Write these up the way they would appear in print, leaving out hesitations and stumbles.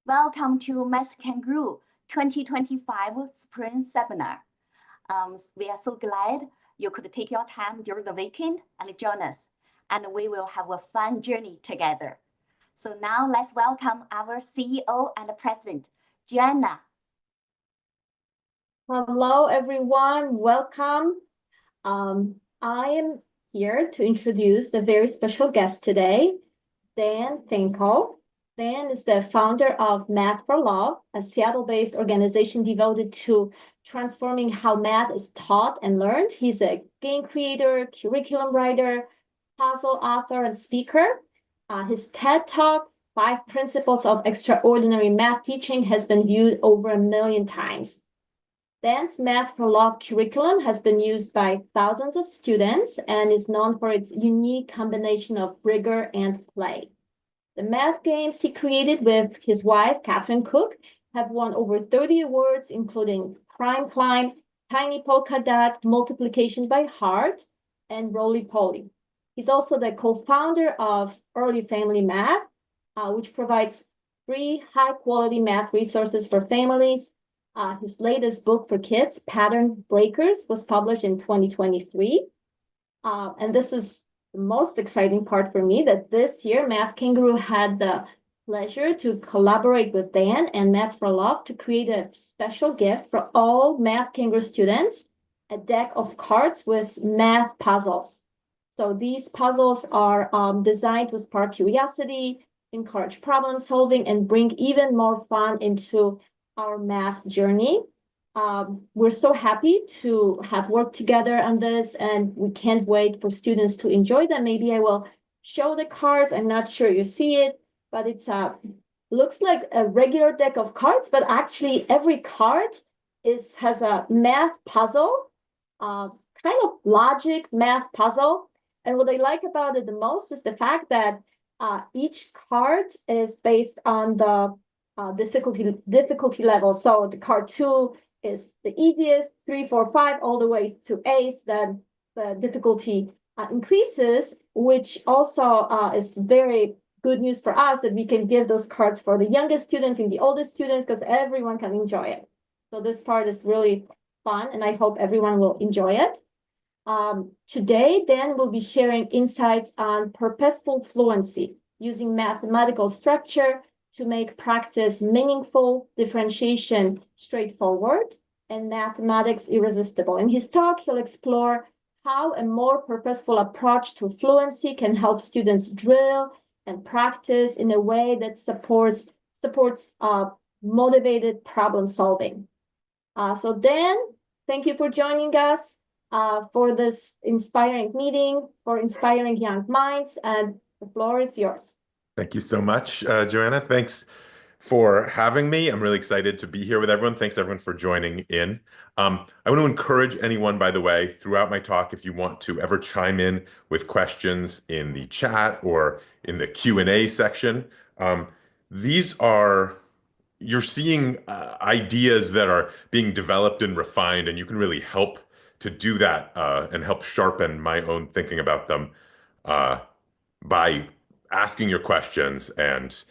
Welcome to Math Kangaroo 2025 Spring Seminar. We are so glad you could take your time during the weekend and join us, and we will have a fun journey together. So now let's welcome our CEO and President, Joanna. Hello, everyone. Welcome. I am here to introduce a very special guest today, Dan Finkel. Dan is the founder of Math for Love, a Seattle-based organization devoted to transforming how math is taught and learned. He's a game creator, curriculum writer, puzzle author, and speaker. His TED Talk, 5 Principles of Extraordinary Math Teaching, has been viewed over 1 million times. Dan's Math for Love curriculum has been used by thousands of students and is known for its unique combination of rigor and play. The math games he created with his wife, Catherine Cook, have won over 30 awards, including Prime Climb, Tiny Polka Dot, Multiplication by Heart, and Roly Poly. He's also the co-founder of Early Family Math, which provides free, high-quality math resources for families. His latest book for kids, Pattern Breakers, was published in 2023. And this is the most exciting part for me, that this year Math Kangaroo had the pleasure to collaborate with Dan and Math for Love to create a special gift for all Math Kangaroo students, a deck of cards with math puzzles. So these puzzles are designed to spark curiosity, encourage problem solving, and bring even more fun into our math journey. We're so happy to have worked together on this, and we can't wait for students to enjoy them. Maybe I will show the cards. I'm not sure you see it, but it's looks like a regular deck of cards, but actually every card has a math puzzle, kind of logic math puzzle. And what I like about it the most is the fact that each card is based on the difficulty level. So the card 2 is the easiest, 3, 4, 5, all the way to ace. Then the difficulty increases, which also is very good news for us, that we can give those cards for the youngest students and the oldest students, because everyone can enjoy it. So this part is really fun, and I hope everyone will enjoy it. Today, Dan will be sharing insights on purposeful fluency, using mathematical structure to make practice meaningful, differentiation straightforward, and mathematics irresistible. In his talk, he'll explore how a more purposeful approach to fluency can help students drill and practice in a way that supports motivated problem solving. So Dan, thank you for joining us for this inspiring meeting, for inspiring young minds, and the floor is yours. Thank you so much, Joanna. Thanks for having me. I'm really excited to be here with everyone. Thanks, everyone, for joining in. I want to encourage anyone, by the way, throughout my talk, if you want to ever chime in with questions in the chat or in the Q&A section. You're seeing ideas that are being developed and refined, and you can really help to do that and help sharpen my own thinking about them by asking your questions and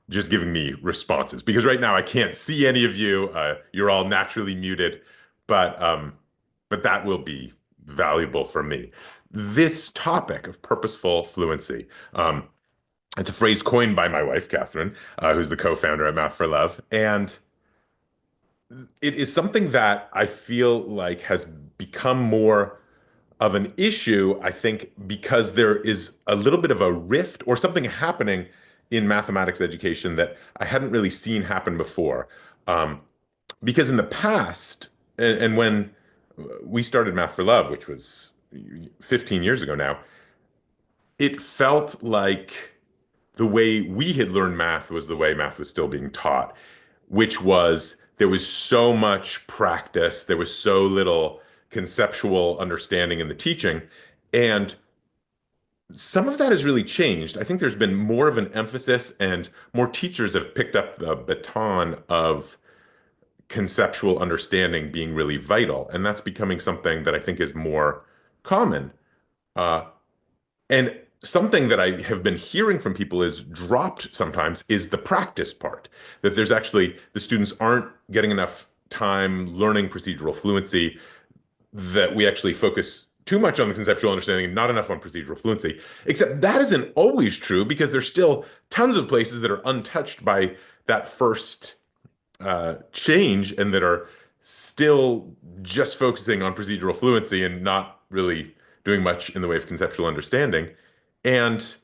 just giving me responses. Because right now I can't see any of you. You're all naturally muted, but that will be valuable for me. This topic of purposeful fluency, it's a phrase coined by my wife, Catherine, who's the co-founder at Math for Love. And it is something that I feel like has become more of an issue, I think, because there is a little bit of a rift or something happening in mathematics education that I hadn't really seen happen before. Because in the past, and when we started Math for Love, which was 15 years ago now, it felt like the way we had learned math was the way math was still being taught, which was there was so much practice, there was so little conceptual understanding in the teaching. And some of that has really changed. I think there's been more of an emphasis, and more teachers have picked up the baton of conceptual understanding being really vital. And that's becoming something that I think is more common. And something that I have been hearing from people is dropped sometimes is the practice part. that there's actually the students aren't getting enough time learning procedural fluency, that we actually focus too much on the conceptual understanding and not enough on procedural fluency. Except that isn't always true because there's still tons of places that are untouched by that first change and that are still just focusing on procedural fluency and not really doing much in the way of conceptual understanding. And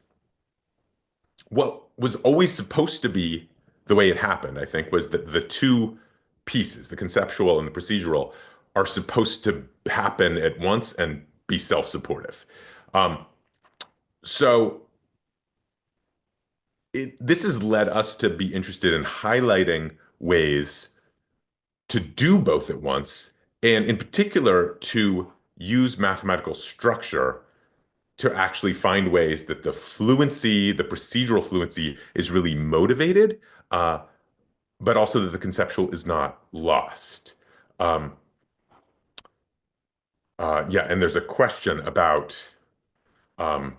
what was always supposed to be the way it happened, I think, was that the two pieces, the conceptual and the procedural, are supposed to happen at once and be self-supportive. Um, so this has led us to be interested in highlighting ways to do both at once, and in particular, to use mathematical structure to actually find ways that the fluency, the procedural fluency, is really motivated, uh, but also that the conceptual is not lost. Um, yeah, and there's a question about, um,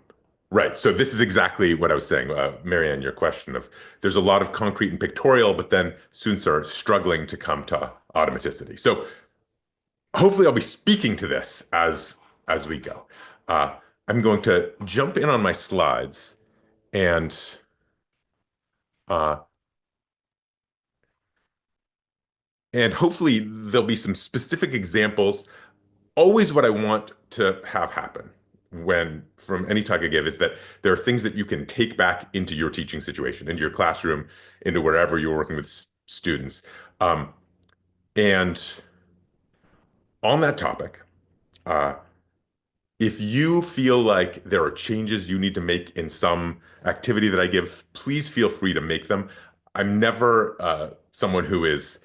right, so this is exactly what I was saying, Marianne, your question of there's a lot of concrete and pictorial, but then students are struggling to come to automaticity. So hopefully I'll be speaking to this as we go. I'm going to jump in on my slides and uh, and hopefully there'll be some specific examples. Always what I want to have happen when from any talk I give is that there are things that you can take back into your teaching situation, into your classroom, into wherever you're working with students. Um, and on that topic, uh, if you feel like there are changes you need to make in some activity that I give, please feel free to make them. I'm never someone who is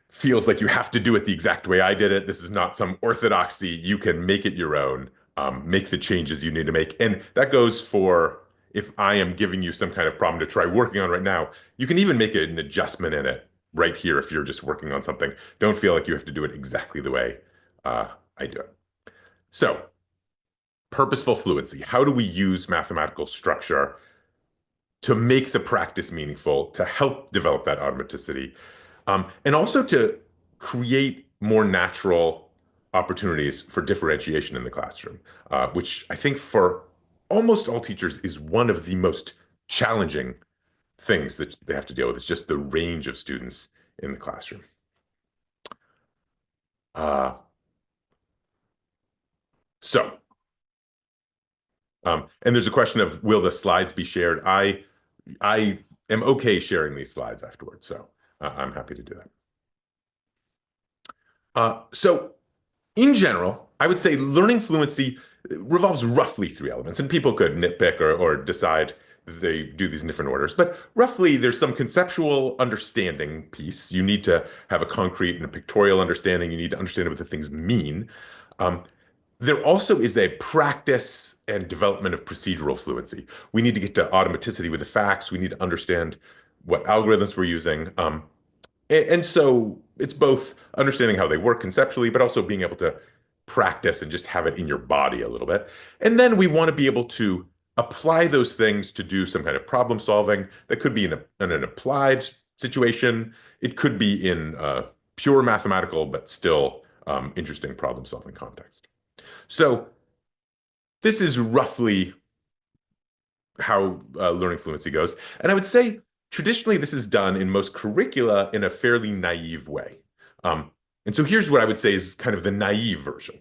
feels like you have to do it the exact way I did it. This is not some orthodoxy. You can make it your own, make the changes you need to make. And that goes for if I am giving you some kind of problem to try working on right now, you can even make an adjustment in it right here if you're just working on something. Don't feel like you have to do it exactly the way I do it. So, purposeful fluency. How do we use mathematical structure to make the practice meaningful, to help develop that automaticity, and also to create more natural opportunities for differentiation in the classroom, which I think for almost all teachers is one of the most challenging things that they have to deal with. It's just the range of students in the classroom. Uh, so, and there's a question of will the slides be shared? I am okay sharing these slides afterwards, so I'm happy to do that. So in general, I would say learning fluency revolves roughly three elements, and people could nitpick or decide they do these in different orders. But roughly, there's some conceptual understanding piece. You need to have a concrete and a pictorial understanding. You need to understand what the things mean. Um, there also is a practice and development of procedural fluency. We need to get to automaticity with the facts. We need to understand what algorithms we're using. And so it's both understanding how they work conceptually, but also being able to practice and just have it in your body a little bit. And then we want to be able to apply those things to do some kind of problem solving that could be in an applied situation. It could be in pure mathematical, but still interesting problem solving context. So this is roughly how learning fluency goes. And I would say traditionally this is done in most curricula in a fairly naive way. And so here's what I would say is kind of the naive version.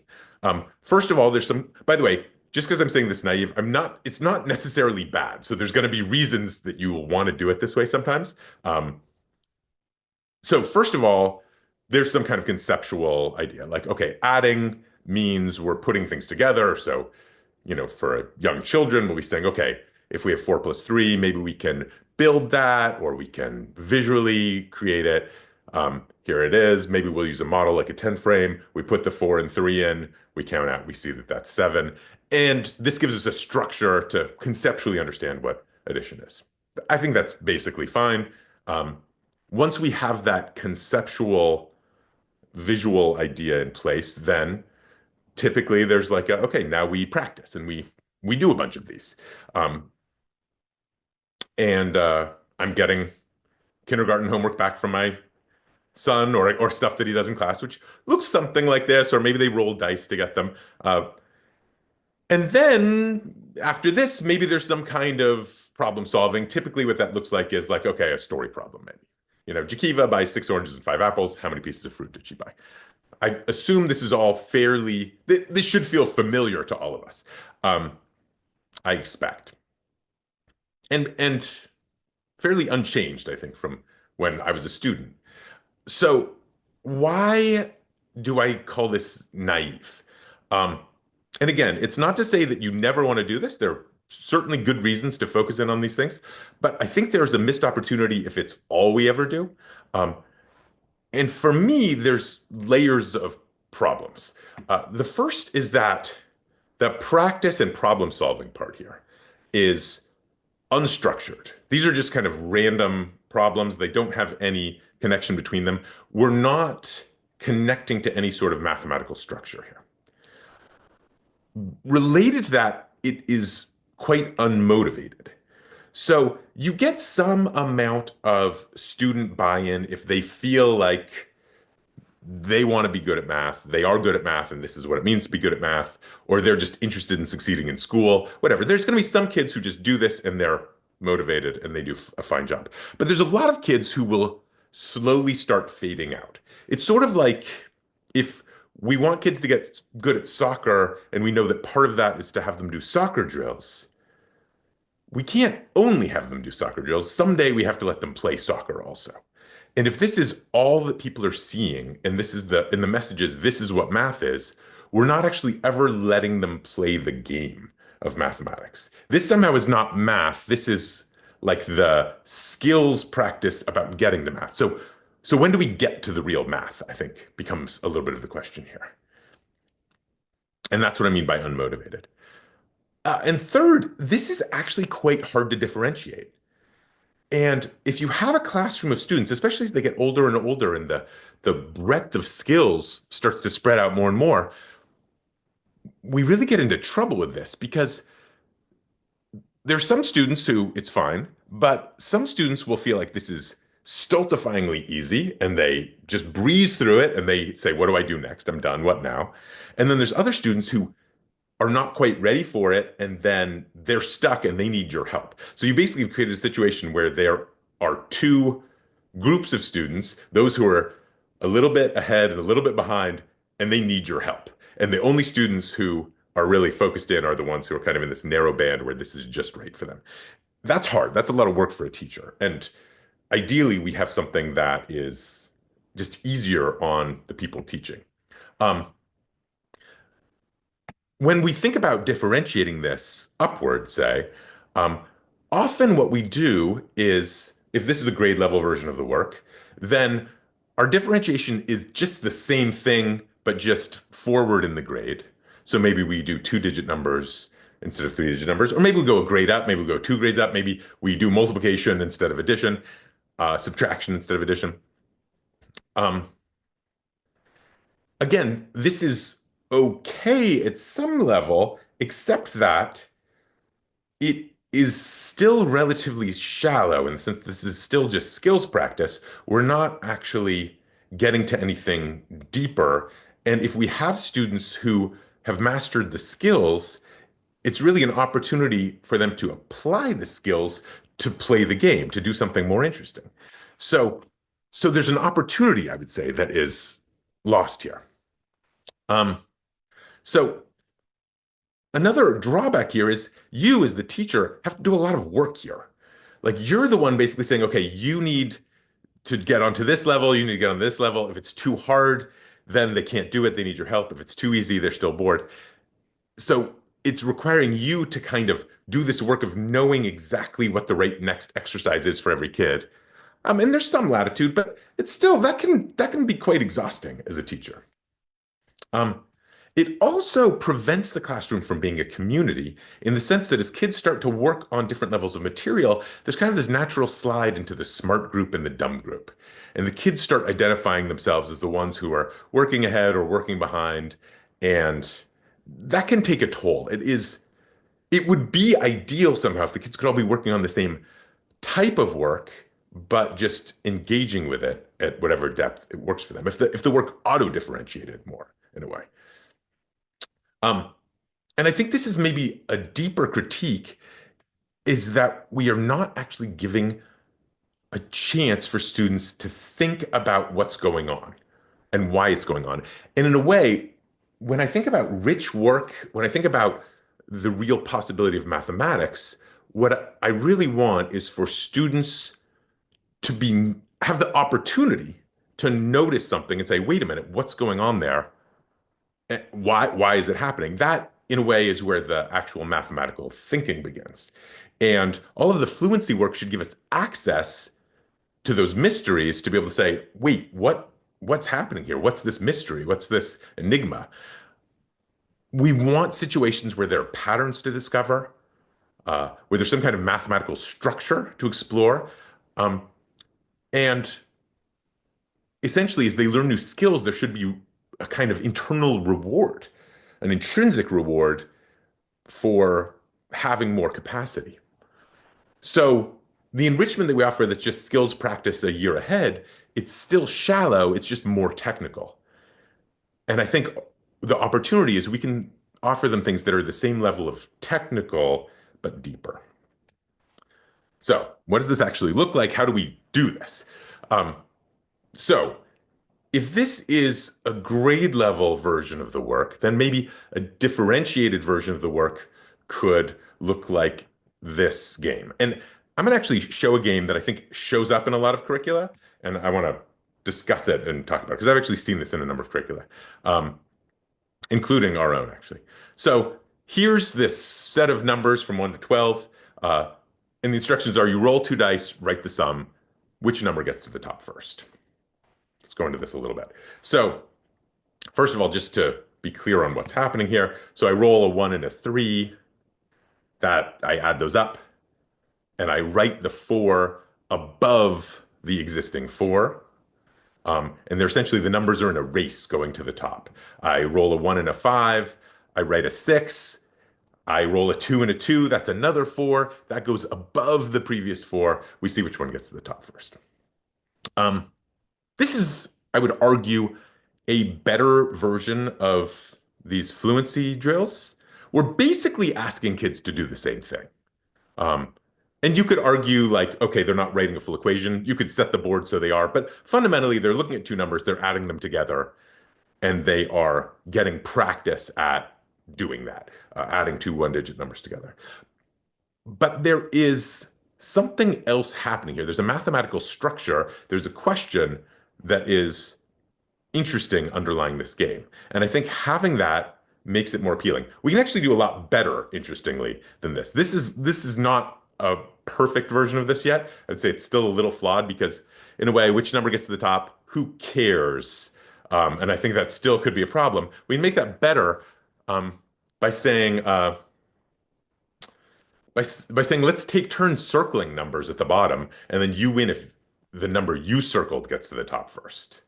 First of all, there's some, by the way, just because I'm saying this naive, it's not necessarily bad. So there's going to be reasons that you will want to do it this way sometimes. So first of all, there's some kind of conceptual idea like, okay, adding means we're putting things together. So for young children, we'll be saying, okay, if we have 4 plus 3, maybe we can build that or we can visually create it. Here it is. Maybe we'll use a model like a 10 frame. We put the 4 and 3 in, we count out, we see that that's 7. And this gives us a structure to conceptually understand what addition is. I think that's basically fine. Once we have that conceptual visual idea in place, then typically there's like okay, now we practice and we do a bunch of these. And I'm getting kindergarten homework back from my son or stuff that he does in class, which looks something like this, or maybe they roll dice to get them. And then after this, maybe there's some kind of problem solving. Typically, what that looks like is like, okay, a story problem, maybe. Jakiva buys 6 oranges and 5 apples. How many pieces of fruit did she buy? I assume this is all this should feel familiar to all of us. I expect. And fairly unchanged, I think, from when I was a student. So why do I call this naive? Um, and again, it's not to say that you never want to do this. There are certainly good reasons to focus in on these things, but I think there's a missed opportunity if it's all we ever do. Um, and for me, there's layers of problems. The first is that the practice and problem solving part here is unstructured. These are just kind of random problems. They don't have any connection between them. We're not connecting to any sort of mathematical structure here. Related to that, it is quite unmotivated. So you get some amount of student buy-in if they feel like they want to be good at math, they are good at math, and this is what it means to be good at math, or they're just interested in succeeding in school, whatever. There's going to be some kids who just do this and they're motivated and they do a fine job. But there's a lot of kids who will slowly start fading out. It's sort of like if we want kids to get good at soccer and we know that part of that is to have them do soccer drills, we can't only have them do soccer drills. Someday we have to let them play soccer also. And if this is all that people are seeing, and the message is this is what math is, we're not actually ever letting them play the game of mathematics. This somehow is not math. This is like the skills practice about getting to math. So when do we get to the real math, I think, becomes a little bit of the question here. And that's what I mean by unmotivated. And third, this is actually quite hard to differentiate. And if you have a classroom of students, especially as they get older and older and the breadth of skills starts to spread out more and more, we really get into trouble with this because there's some students who it's fine, but some students will feel like this is stultifyingly easy and they just breeze through it and they say, what do I do next? I'm done. What now? And then there's other students who are not quite ready for it, and then they're stuck and they need your help. So you basically have created a situation where there are two groups of students, those who are a little bit ahead and a little bit behind, and they need your help. And the only students who are really focused in are the ones who are kind of in this narrow band where this is just right for them. That's hard. That's a lot of work for a teacher. And ideally, we have something that is just easier on the people teaching. When we think about differentiating this upward, say, um, often what we do is, if this is a grade level version of the work, then our differentiation is just the same thing, but just forward in the grade. So maybe we do 2-digit numbers instead of 3-digit numbers, or maybe we go a grade up, maybe we go 2 grades up, maybe we do multiplication instead of addition, subtraction instead of addition. Um, Again, this is okay at some level, except that it is still relatively shallow. And since this is still just skills practice, we're not actually getting to anything deeper. And if we have students who have mastered the skills, it's really an opportunity for them to apply the skills to play the game, to do something more interesting. So, so there's an opportunity, I would say, that is lost here. Um, so another drawback here is you as the teacher have to do a lot of work here. Like you're the one basically saying, okay, you need to get onto this level, you need to get on this level. If it's too hard, then they can't do it. They need your help. If it's too easy, they're still bored. So it's requiring you to kind of do this work of knowing exactly what the right next exercise is for every kid. And there's some latitude, but it's still that can be quite exhausting as a teacher. Um, it also prevents the classroom from being a community in the sense that as kids start to work on different levels of material, there's kind of this natural slide into the smart group and the dumb group. And the kids start identifying themselves as the ones who are working ahead or working behind. And that can take a toll. It would be ideal somehow if the kids could all be working on the same type of work, but just engaging with it at whatever depth it works for them. If the work auto-differentiated more in a way. Um, and I think this is maybe a deeper critique is that we are not actually giving a chance for students to think about what's going on and why it's going on. And in a way, when I think about rich work, when I think about the real possibility of mathematics, what I really want is for students to be have the opportunity to notice something and say, wait a minute, what's going on there? Why is it happening? That, in a way, is where the actual mathematical thinking begins. And all of the fluency work should give us access to those mysteries to be able to say, wait, what's happening here? What's this mystery? What's this enigma? We want situations where there are patterns to discover, where there's some kind of mathematical structure to explore. And essentially, as they learn new skills, there should be a kind of internal reward, an intrinsic reward for having more capacity. So the enrichment that we offer that's just skills practice a year ahead, it's still shallow, it's just more technical. And I think the opportunity is we can offer them things that are the same level of technical, but deeper. So what does this actually look like? How do we do this? Um, so if this is a grade level version of the work, then maybe a differentiated version of the work could look like this game. And I'm going to actually show a game that I think shows up in a lot of curricula, and I want to discuss it and talk about it because I've actually seen this in a number of curricula, including our own, actually. So here's this set of numbers from 1 to 12. And the instructions are you roll 2 dice, write the sum. Which number gets to the top first? Let's go into this a little bit. So first of all, just to be clear on what's happening here. So I roll a 1 and a 3. That I add those up, and I write the 4 above the existing 4. And they're essentially the numbers are in a race going to the top. I roll a 1 and a 5. I write a 6. I roll a 2 and a 2. That's another 4. That goes above the previous 4. We see which one gets to the top first. This is, I would argue, a better version of these fluency drills. We're basically asking kids to do the same thing. Um, and you could argue like, okay, they're not writing a full equation. You could set the board so they are, but fundamentally they're looking at 2 numbers, they're adding them together, and they are getting practice at doing that, adding 2 one-digit numbers together. But there is something else happening here. There's a mathematical structure. There's a question that is interesting underlying this game. And I think having that makes it more appealing. We can actually do a lot better, interestingly, than this. This is not a perfect version of this yet. I'd say it's still a little flawed because, in a way, which number gets to the top? Who cares? And I think that still could be a problem. We can make that better by saying by saying let's take turns circling numbers at the bottom, and then you win if the number you circled gets to the top first.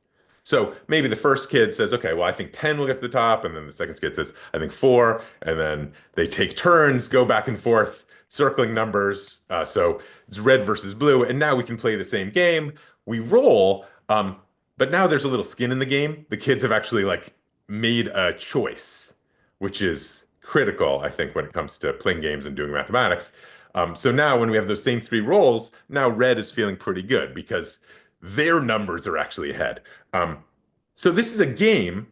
So maybe the first kid says, okay, well, I think 10 will get to the top. And then the second kid says, I think 4. And then they take turns, go back and forth, circling numbers. So it's red versus blue. And now we can play the same game. We roll, but now there's a little skin in the game. The kids have actually like made a choice, which is critical, I think, when it comes to playing games and doing mathematics. So now when we have those same 3 rolls, now red is feeling pretty good because their numbers are actually ahead. So this is a game,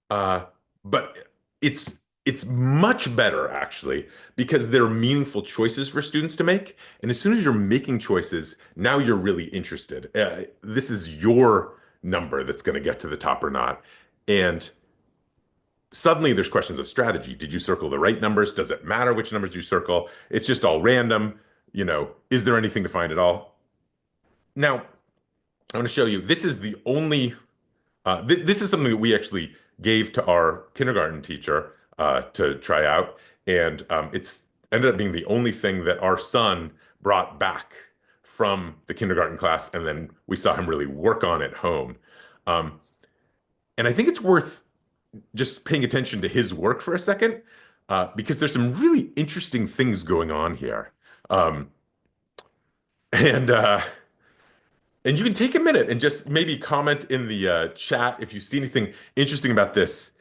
but it's much better actually because there are meaningful choices for students to make. And as soon as you're making choices, now you're really interested. This is your number that's going to get to the top or not. And suddenly there's questions of strategy. Did you circle the right numbers? Does it matter which numbers you circle? It's just all random. Is there anything to find at all? Now, I want to show you, this is the only, this is something that we actually gave to our kindergarten teacher to try out. And it's ended up being the only thing that our son brought back from the kindergarten class. And then we saw him really work on at home. And I think it's worth just paying attention to his work for a second, because there's some really interesting things going on here. And and you can take a minute and just maybe comment in the chat if you see anything interesting about this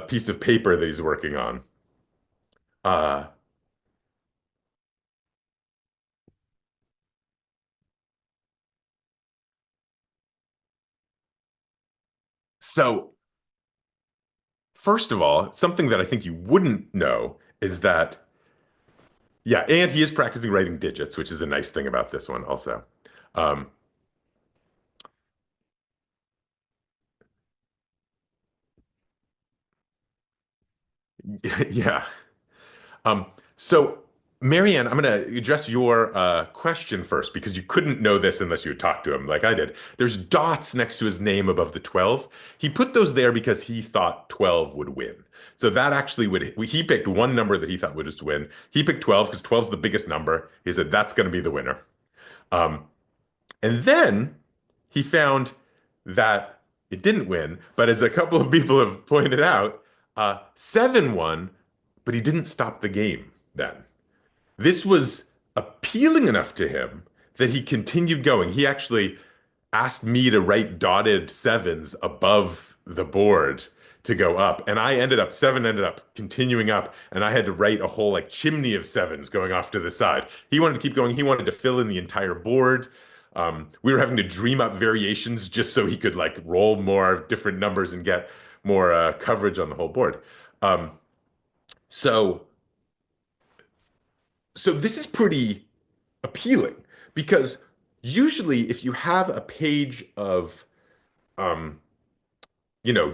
piece of paper that he's working on. Uh, so first of all, something that I think you wouldn't know is that, yeah, and he is practicing writing digits, which is a nice thing about this one also. Um, yeah. Um, so, Marianne, I'm going to address your question first because you couldn't know this unless you had talked to him like I did. There's dots next to his name above the 12. He put those there because he thought 12 would win. So that actually would, he picked one number that he thought would just win. He picked 12 because 12 is the biggest number. He said that's going to be the winner. Um, and then he found that it didn't win, but as a couple of people have pointed out, 7 won, but he didn't stop the game then. This was appealing enough to him that he continued going. He actually asked me to write dotted sevens above the board to go up. And I ended up, 7 ended up continuing up, and I had to write a whole like chimney of sevens going off to the side. He wanted to keep going. He wanted to fill in the entire board. We were having to dream up variations just so he could like roll more different numbers and get more coverage on the whole board. Um, so, so this is pretty appealing because usually if you have a page of um,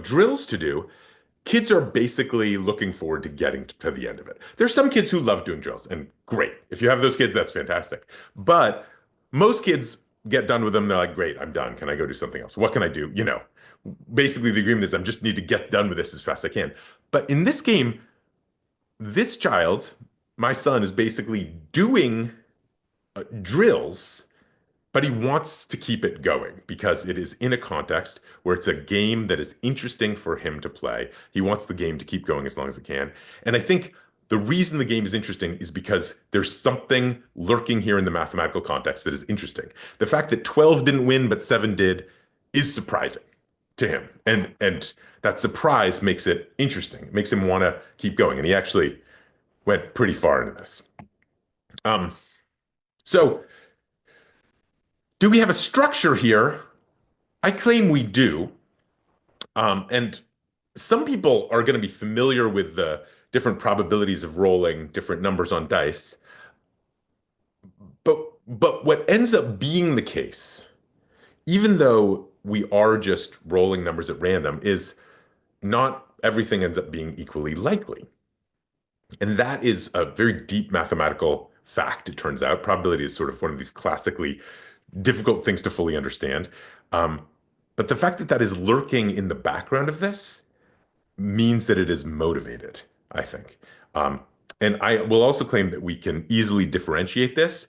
drills to do, kids are basically looking forward to getting to the end of it. There's some kids who love doing drills, and great. If you have those kids, that's fantastic. But most kids get done with them. They're like, great, I'm done. Can I go do something else? What can I do? Basically the agreement is I just need to get done with this as fast as I can. But in this game, this child, my son, is basically doing drills, but he wants to keep it going because it is in a context where it's a game that is interesting for him to play. He wants the game to keep going as long as it can. And I think the reason the game is interesting is because there's something lurking here in the mathematical context that is interesting. The fact that 12 didn't win, but 7 did is surprising to him. And that surprise makes it interesting. It makes him want to keep going. And he actually went pretty far into this. Um, so do we have a structure here? I claim we do. And some people are going to be familiar with the different probabilities of rolling different numbers on dice. But what ends up being the case, even though we are just rolling numbers at random, is not everything ends up being equally likely. And that is a very deep mathematical fact, it turns out. Probability is sort of one of these classically difficult things to fully understand. Um, but the fact that that is lurking in the background of this means that it is motivated, I think. Um, and I will also claim that we can easily differentiate this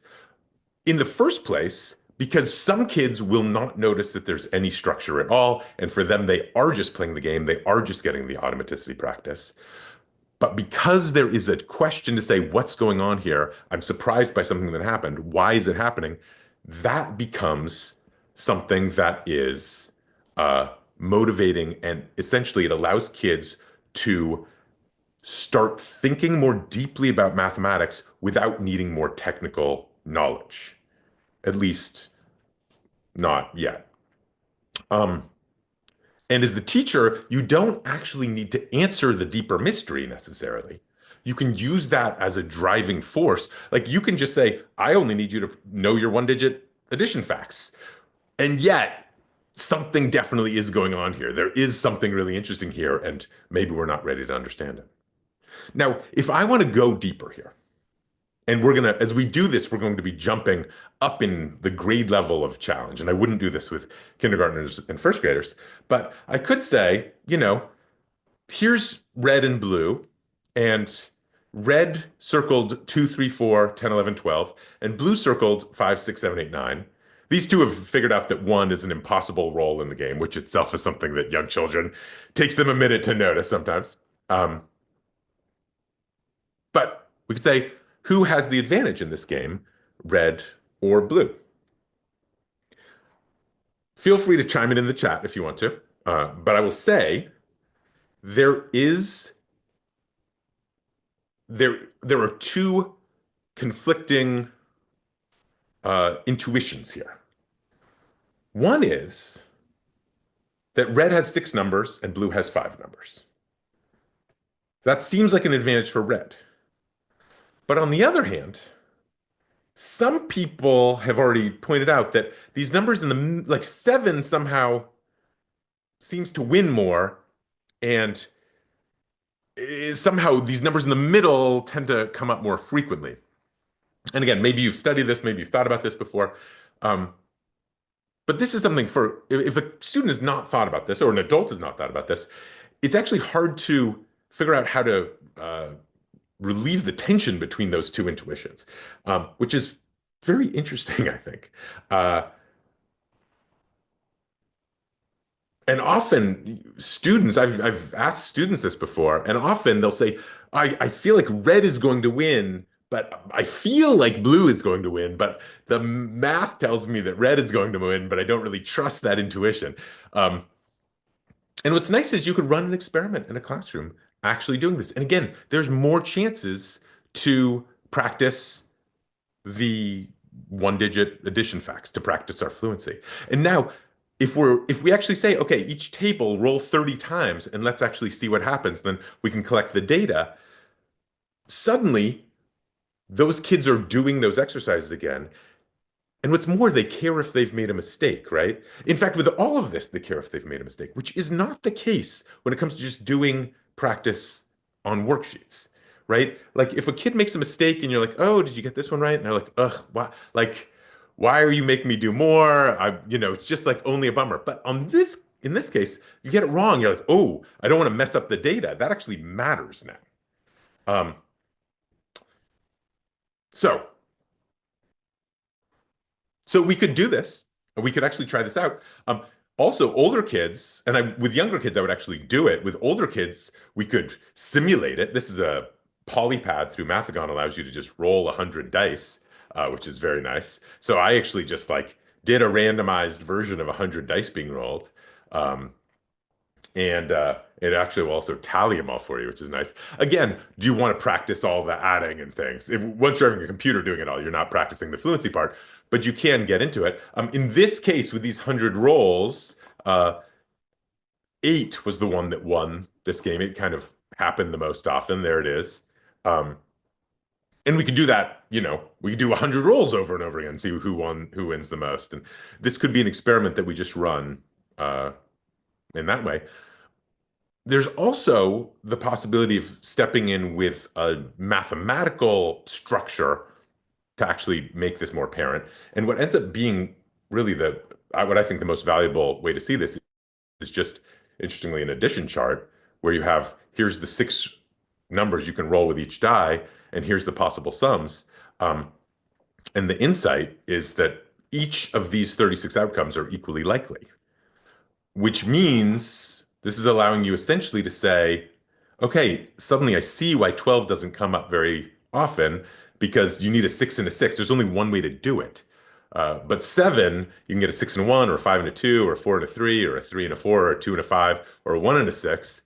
in the first place because some kids will not notice that there's any structure at all. And for them, they are just playing the game, they are just getting the automaticity practice. But because there is a question to say, what's going on here? I'm surprised by something that happened. Why is it happening? That becomes something that is motivating. And essentially, it allows kids to start thinking more deeply about mathematics without needing more technical knowledge, at least not yet. Um, And as the teacher, you don't actually need to answer the deeper mystery necessarily. You can use that as a driving force. Like you can just say, I only need you to know your 1-digit addition facts. And yet, something definitely is going on here. There is something really interesting here, and maybe we're not ready to understand it. Now, if I want to go deeper here, and we're going to, as we do this, we're going to be jumping up in the grade level of challenge. And I wouldn't do this with kindergartners and first graders, but I could say, here's red and blue, and red circled 2, 3, 4, 10, 11, 12, and blue circled 5, 6, 7, 8, 9. These two have figured out that 1 is an impossible role in the game, which itself is something that young children takes them a minute to notice sometimes. Um, but we could say, who has the advantage in this game? Red or blue? Feel free to chime in the chat if you want to. But I will say there is there are two conflicting intuitions here. One is that red has 6 numbers and blue has 5 numbers. That seems like an advantage for red. But on the other hand, some people have already pointed out that these numbers in the like 7 somehow seems to win more, and somehow these numbers in the middle tend to come up more frequently. And again, maybe you've studied this, maybe you've thought about this before. But this is something for if a student has not thought about this, or an adult has not thought about this, it's actually hard to figure out how to relieve the tension between those two intuitions, which is very interesting, I think. And often students, I've asked students this before, and often they'll say, I feel like red is going to win, but I feel like blue is going to win, but the math tells me that red is going to win, but I don't really trust that intuition. And what's nice is you could run an experiment in a classroom actually doing this. And again, there's more chances to practice the one-digit addition facts, to practice our fluency. And now, if we actually say, okay, each table roll 30 times and let's actually see what happens, then we can collect the data. Suddenly, those kids are doing those exercises again. And what's more, they care if they've made a mistake, right? In fact, with all of this, they care if they've made a mistake, which is not the case when it comes to just doing practice on worksheets, right? Like if a kid makes a mistake and you're like, "Oh, did you get this one right?" And they're like, "Ugh, why? Like, why are you making me do more?" It's just like only a bummer. But in this case, you get it wrong. You're like, "Oh, I don't want to mess up the data." That actually matters now. Um, so. So we could do this. We could actually try this out. Also, older kids, and with younger kids, I would actually do it. With older kids, we could simulate it. This is a polypad through Mathagon allows you to just roll 100 dice, which is very nice. So I actually just like did a randomized version of 100 dice being rolled. Um, and it actually will also tally them all for you, which is nice. Again, do you want to practice all the adding and things? Once you're having a computer doing it all, you're not practicing the fluency part, but you can get into it. In this case, with these 100 rolls, 8 was the one that won this game. It kind of happened the most often. There it is. And we could do that, we could do 100 rolls over and over again, see who wins the most. And this could be an experiment that we just run in that way. There's also the possibility of stepping in with a mathematical structure to actually make this more apparent. And what ends up being really what I think the most valuable way to see this is just, interestingly, an addition chart where you have, here's the 6 numbers you can roll with each die, and here's the possible sums. And the insight is that each of these 36 outcomes are equally likely, which means this is allowing you essentially to say, okay, suddenly I see why 12 doesn't come up very often, because you need a 6 and a 6. There's only one way to do it. But 7, you can get a 6 and a 1, or a 5 and a 2, or a 4 and a 3, or a 3 and a 4, or a 2 and a 5, or a 1 and a 6.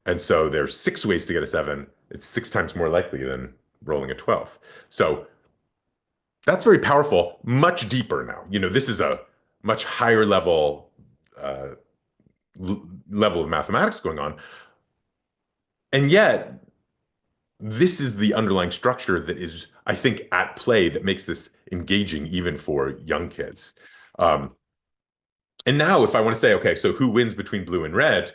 And so there's 6 ways to get a 7. It's 6 times more likely than rolling a 12. So that's very powerful, much deeper now. This is a much higher uh, level of mathematics going on. And yet, this is the underlying structure that is, I think, at play that makes this engaging even for young kids. And now, if I want to say, okay, so who wins between blue and red?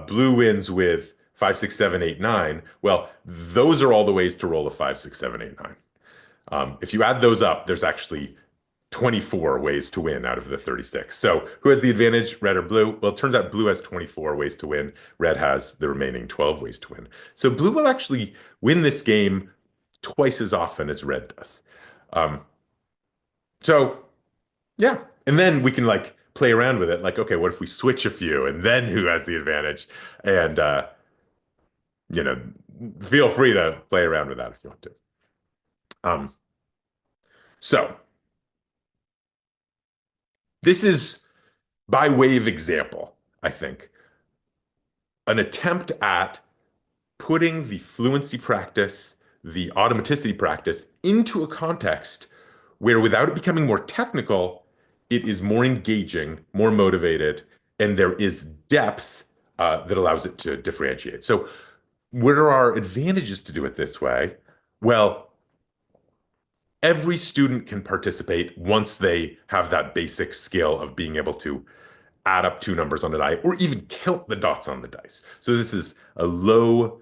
Blue wins with 5, 6, 7, 8, 9. Well, those are all the ways to roll a 5, 6, 7, 8, 9. If you add those up, there's actually 24 ways to win out of the 36. So who has the advantage, red or blue? Well, it turns out blue has 24 ways to win. Red has the remaining 12 ways to win. So blue will actually win this game twice as often as red does. So yeah, and then we can like play around with it. Like, okay, what if we switch a few and then who has the advantage? And you know, feel free to play around with that if you want to. Um, So this is by way of example, I think, an attempt at putting the fluency practice, the automaticity practice into a context where without it becoming more technical, it is more engaging, more motivated, and there is depth that allows it to differentiate. So what are our advantages to do it this way? Well, every student can participate once they have that basic skill of being able to add up two numbers on a die or even count the dots on the dice. So this is a low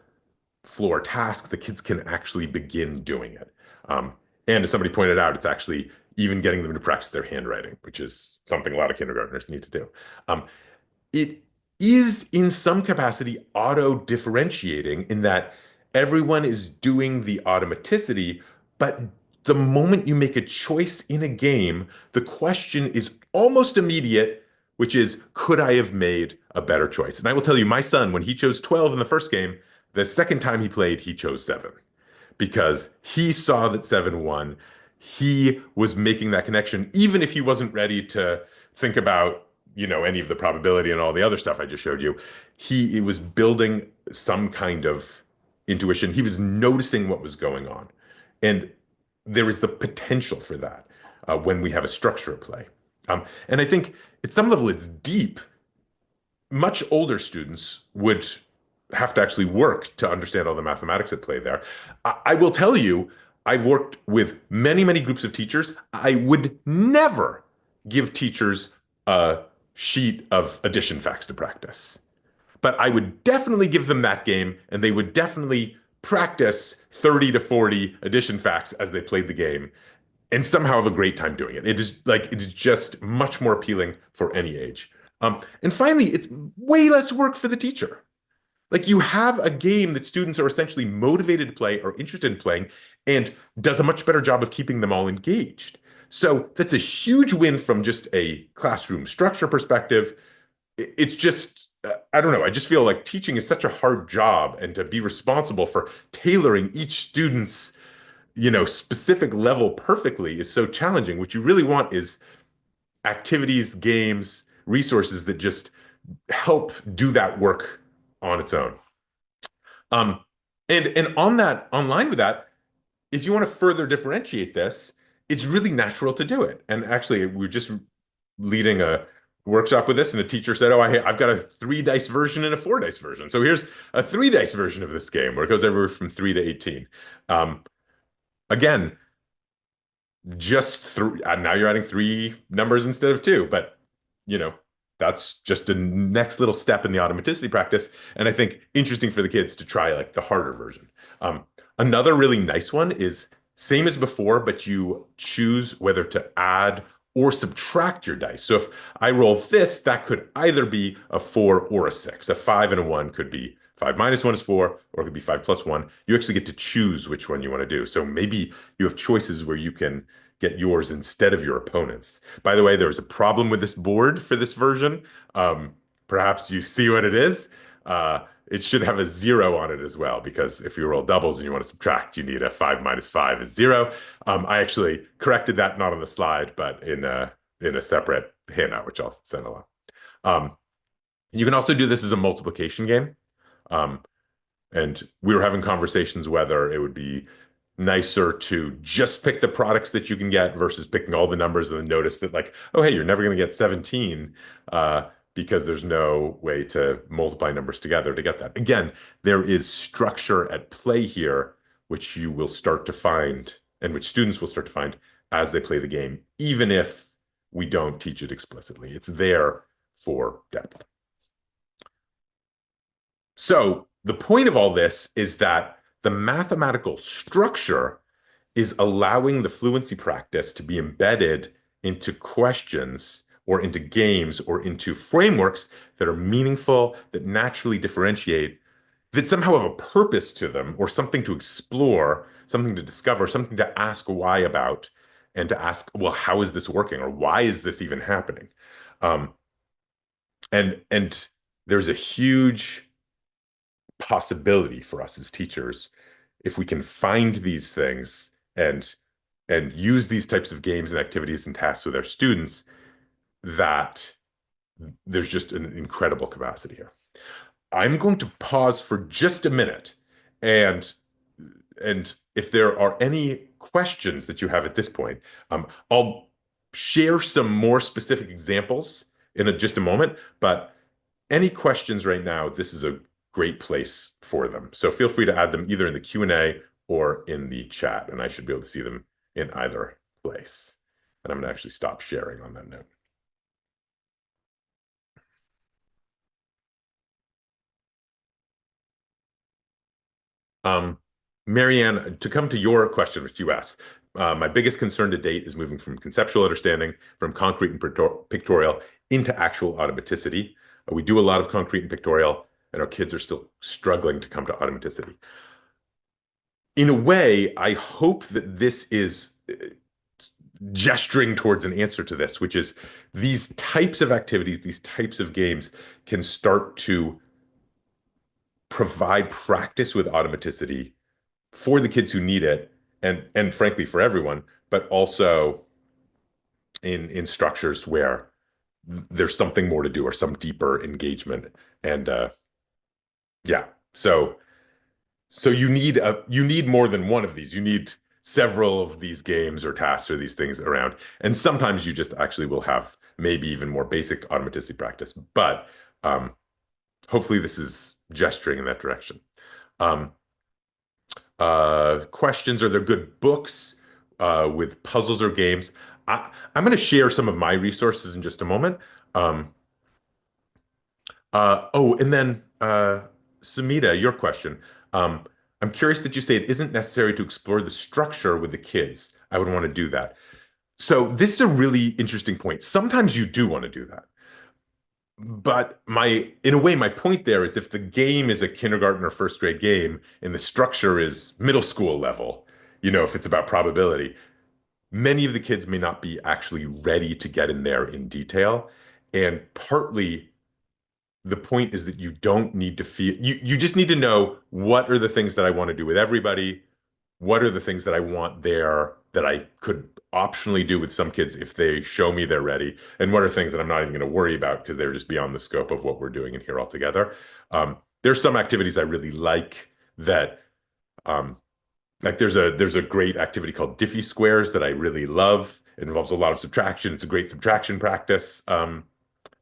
floor task. The kids can actually begin doing it. And as somebody pointed out, it's actually even getting them to practice their handwriting, which is something a lot of kindergartners need to do. It is in some capacity auto-differentiating in that everyone is doing the automaticity, but the moment you make a choice in a game, the question is almost immediate, which is, could I have made a better choice? And I will tell you, my son, when he chose 12 in the first game, the second time he played, he chose 7 because he saw that 7 won. He was making that connection, even if he wasn't ready to think about, any of the probability and all the other stuff I just showed you. He was building some kind of intuition. He was noticing what was going on. And there is the potential for that when we have a structure at play. And I think at some level it's deep. Much older students would have to actually work to understand all the mathematics at play there. I will tell you, I've worked with many, many groups of teachers. I would never give teachers a sheet of addition facts to practice, but I would definitely give them that game, and they would definitely practice 30 to 40 addition facts as they played the game and somehow have a great time doing it. It is just much more appealing for any age. And finally, it's way less work for the teacher. Like you have a game that students are essentially motivated to play or interested in playing and does a much better job of keeping them all engaged. So that's a huge win from just a classroom structure perspective. It's just, I don't know, I just feel like teaching is such a hard job, and to be responsible for tailoring each student's, specific level perfectly is so challenging. What you really want is activities, games, resources that just help do that work on its own. Um, and on that, online with that, if you want to further differentiate this, it's really natural to do it. And actually, we're just leading a workshop with this, and a teacher said, "Oh, I've got a 3 dice version and a 4 dice version. So here's a 3 dice version of this game where it goes everywhere from 3 to 18." Again, just three. Now you're adding 3 numbers instead of 2, but you know that's just a next little step in the automaticity practice, and I think interesting for the kids to try like the harder version. Another really nice one is same as before, but you choose whether to add or subtract your dice. So if I roll this, that could either be a 4 or a 6. A 5 and a 1 could be 5 minus 1 is 4, or it could be 5 plus 1. You actually get to choose which one you want to do. So maybe you have choices where you can get yours instead of your opponent's. By the way, there was a problem with this board for this version. Perhaps you see what it is. It should have a 0 on it as well, because if you roll doubles and you want to subtract, you need a 5 minus 5 is 0. I actually corrected that, not on the slide, but in a separate handout, which I'll send along. You can also do this as a multiplication game. And we were having conversations whether it would be nicer to just pick the products that you can get versus picking all the numbers and then notice that like, oh, hey, you're never going to get 17 because there's no way to multiply numbers together to get that. Again, there is structure at play here, which you will start to find and which students will start to find as they play the game, even if we don't teach it explicitly. It's there for depth. So the point of all this is that the mathematical structure is allowing the fluency practice to be embedded into questions or into games or into frameworks that are meaningful, that naturally differentiate, that somehow have a purpose to them or something to explore, something to discover, something to ask why about, and to ask, well, how is this working, or why is this even happening? And there's a huge possibility for us as teachers if we can find these things and use these types of games and activities and tasks with our students, that there's just an incredible capacity here. I'm going to pause for just a minute, and if there are any questions that you have at this point, I'll share some more specific examples in just a moment, but any questions right now, this is a great place for them. So feel free to add them either in the Q&A or in the chat, and I should be able to see them in either place. And I'm going to actually stop sharing on that note. Marianne, to come to your question, which you asked, my biggest concern to date is moving from conceptual understanding, from concrete and pictorial into actual automaticity. We do a lot of concrete and pictorial, and our kids are still struggling to come to automaticity. In a way, I hope that this is gesturing towards an answer to this, which is these types of activities, these types of games can start to provide practice with automaticity for the kids who need it, and frankly for everyone, but also in structures where there's something more to do or some deeper engagement. And yeah, so you need more than one of these. You need several of these games or tasks or these things around. And sometimes you just actually will have maybe even more basic automaticity practice. But hopefully this is gesturing in that direction. Questions, are there good books with puzzles or games? I'm going to share some of my resources in just a moment. And then Sumita, your question. I'm curious that you say it isn't necessary to explore the structure with the kids. I would want to do that. So this is a really interesting point. Sometimes you do want to do that. But in a way, my point there is if the game is a kindergarten or first grade game and the structure is middle school level, if it's about probability, many of the kids may not be actually ready to get in there in detail. And partly the point is that you don't need to feel, you just need to know, what are the things that I want to do with everybody? What are the things that I want there that I could optionally do with some kids if they show me they're ready? And what are things that I'm not even going to worry about because they're just beyond the scope of what we're doing in here altogether? There's some activities I really like that, like there's a great activity called Diffie squares that I really love. It involves a lot of subtraction. It's a great subtraction practice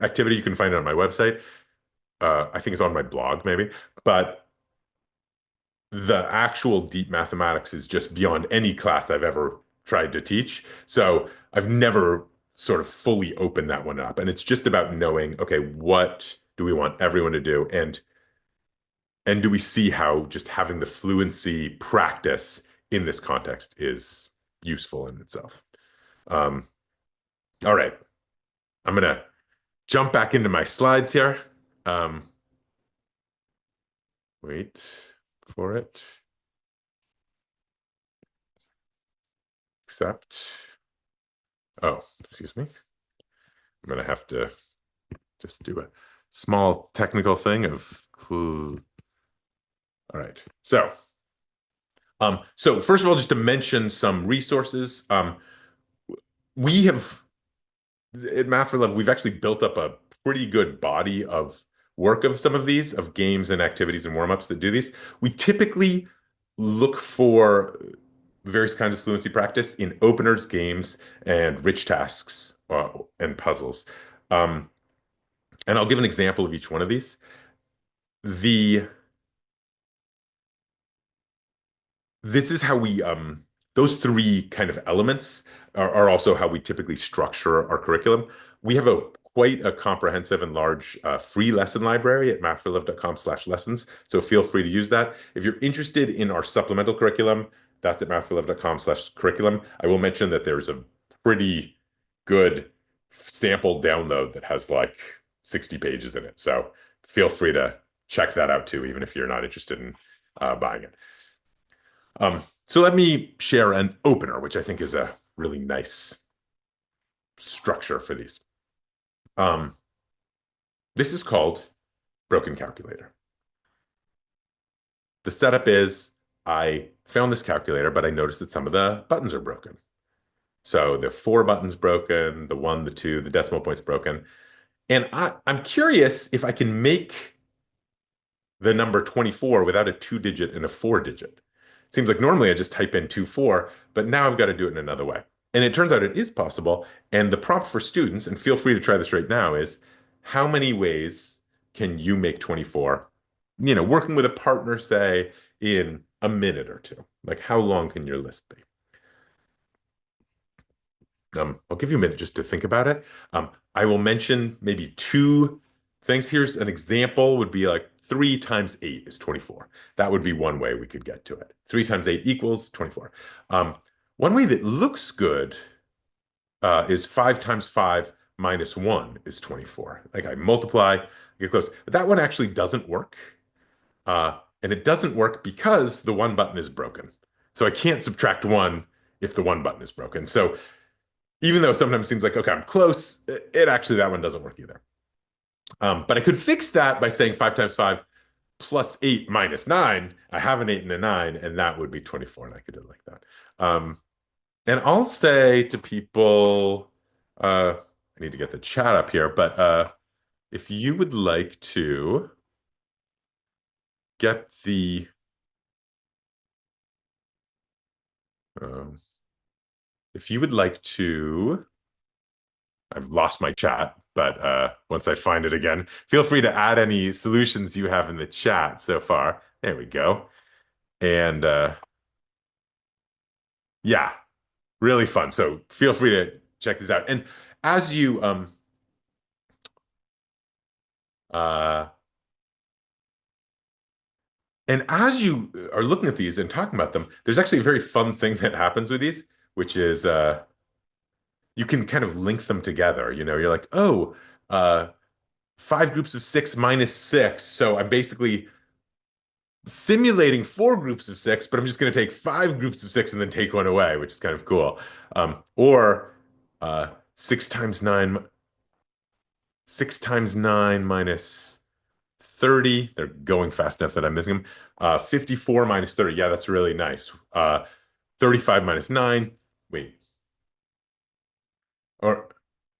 activity. You can find it on my website. I think it's on my blog maybe, but the actual deep mathematics is just beyond any class I've ever tried to teach. So I've never sort of fully opened that one up. And it's just about knowing, okay, what do we want everyone to do? And do we see how just having the fluency practice in this context is useful in itself? All right. I'm going to jump back into my slides here. Wait for it. Accept. Oh, excuse me. I'm going to have to just do a small technical thing of clue. All right. So first of all, just to mention some resources. We have, at Math for Love, we've actually built up a pretty good body of work of some of these, of games and activities and warm-ups that do these. We typically look for various kinds of fluency practice in openers, games, and rich tasks and puzzles. And I'll give an example of each one of these. This is how we, those three kind of elements are also how we typically structure our curriculum. We have quite a comprehensive and large free lesson library at mathforlove.com/lessons. So feel free to use that. If you're interested in our supplemental curriculum, that's at mathforlove.com/curriculum. I will mention that there's a pretty good sample download that has like 60 pages in it. So feel free to check that out too, even if you're not interested in buying it. So let me share an opener, which I think is a really nice structure for these. This is called Broken Calculator. The setup is I found this calculator, but I noticed that some of the buttons are broken. So the 4 button's broken, the 1, the 2, the decimal point's broken. And I'm curious if I can make the number 24 without a 2-digit and a 4-digit. Seems like normally I just type in 24, but now I've got to do it in another way. And it turns out it is possible. And the prompt for students, and feel free to try this right now, is how many ways can you make 24? Working with a partner, say, in a minute or two. Like, how long can your list be? I'll give you a minute just to think about it. I will mention maybe 2 things. Here's an example would be like 3 times 8 is 24. That would be one way we could get to it. 3 times 8 equals 24. One way that looks good is 5 times 5 minus 1 is 24. Like I multiply, get close. But that one actually doesn't work. And it doesn't work because the 1 button is broken. So I can't subtract 1 if the 1 button is broken. So even though it sometimes seems like, okay, I'm close, it actually, that one doesn't work either. But I could fix that by saying 5 times 5 plus 8 minus 9. I have an 8 and a 9, and that would be 24, and I could do it like that. And I'll say to people, I need to get the chat up here, but if you would like to get the, um, if you would like to, I've lost my chat, but once I find it again, feel free to add any solutions you have in the chat so far. There we go. And yeah, really fun. So feel free to check this out. And as you uh and as you are looking at these and talking about them, there's actually a very fun thing that happens with these, which is you can kind of link them together. You're like, oh, 5 groups of 6 minus 6. So I'm basically simulating 4 groups of 6, but I'm just going to take 5 groups of 6 and then take one away, which is kind of cool. Or 6 times 9, 6 times 9 minus 30. They're going fast enough that I'm missing them. 54 minus 30. Yeah, that's really nice. 35 minus 9. Wait. Or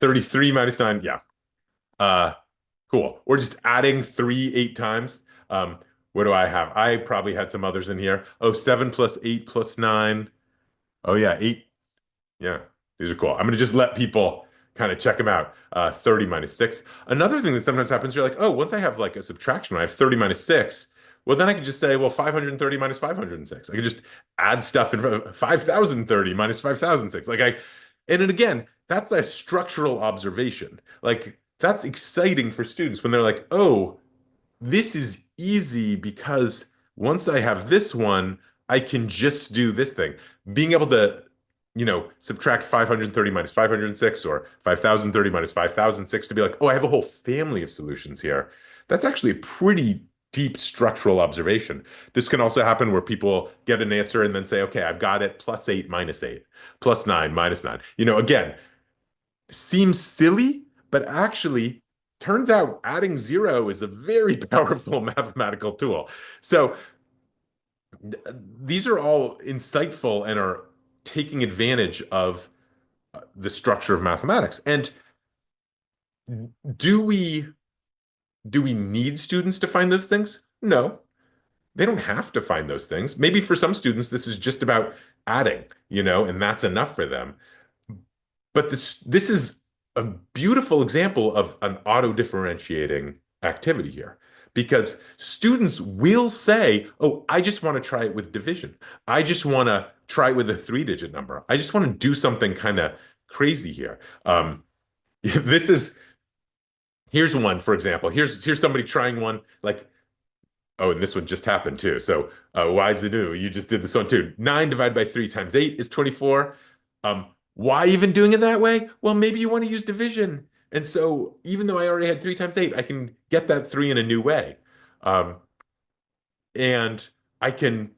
33 minus 9. Yeah. Cool. Or just adding 3 8 times. What do I have? I probably had some others in here. Oh, 7 plus 8 plus 9. Oh, yeah, 8. Yeah, these are cool. I'm going to just let people kind of check them out. 30 minus 6. Another thing that sometimes happens, you're like, oh, once I have like a subtraction, when I have 30 minus 6, well, then I can just say, well, 530 minus 506. I can just add stuff in front of 5030 minus 5006. And then again, that's a structural observation. Like, that's exciting for students when they're like, oh, this is easy because once I have this one, I can just do this thing. Being able to, subtract 530 minus 506 or 5030 minus 5006 to be like, oh, I have a whole family of solutions here. That's actually a pretty deep structural observation. This can also happen where people get an answer and then say, okay, I've got it plus 8 minus 8, plus 9 minus 9. Again, seems silly, but actually turns out adding 0 is a very powerful mathematical tool. So these are all insightful and are taking advantage of the structure of mathematics. And do we need students to find those things? No, they don't have to find those things. Maybe for some students, this is just about adding, and that's enough for them. But this is a beautiful example of an auto-differentiating activity here because students will say, oh, I just want to try it with division. I just want to try it with a 3-digit number. I just want to do something kind of crazy here. Here's one, for example. Here's somebody trying one like, oh, and this one just happened too. So why is it new? You just did this one too. 9 divided by 3 times 8 is 24. Why even doing it that way? Well, maybe you want to use division. And so even though I already had 3 times 8, I can get that 3 in a new way. And I can,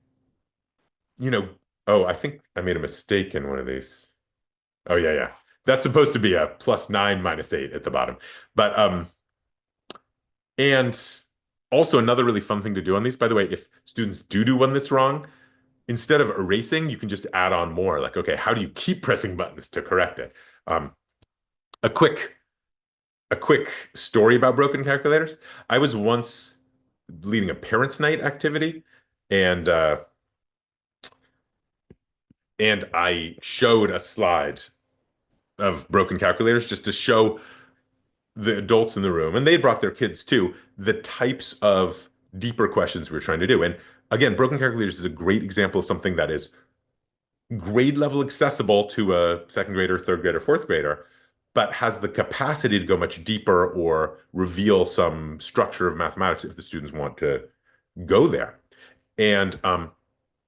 you know, oh, I think I made a mistake in one of these. Oh, yeah, yeah. That's supposed to be a plus 9 minus 8 at the bottom. But, and also another really fun thing to do on these, by the way, if students do one that's wrong, instead of erasing, you can just add on more. Like, okay, how do you keep pressing buttons to correct it? A quick story about broken calculators. I was once leading a parents' night activity, and I showed a slide of broken calculators just to show the adults in the room, and they brought their kids too, the types of deeper questions we were trying to do. And again, broken calculators is a great example of something that is grade level accessible to a second grader, third grader, fourth grader, but has the capacity to go much deeper or reveal some structure of mathematics if the students want to go there. And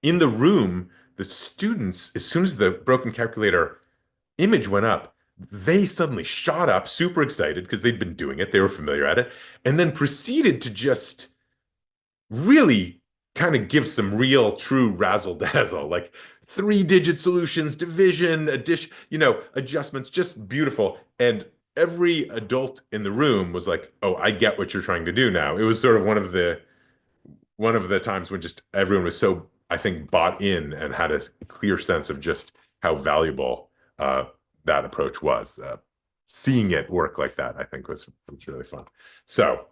in the room, the students, as soon as the broken calculator image went up, they suddenly shot up, super excited because they'd been doing it, they were familiar at it, and then proceeded to just really kind of give some real true razzle dazzle, like 3-digit solutions, division, addition, adjustments, just beautiful. And every adult in the room was like, oh, I get what you're trying to do now. It was sort of one of the times when just everyone was so, I think, bought in and had a clear sense of just how valuable that approach was. Seeing it work like that, I think, was really fun. So,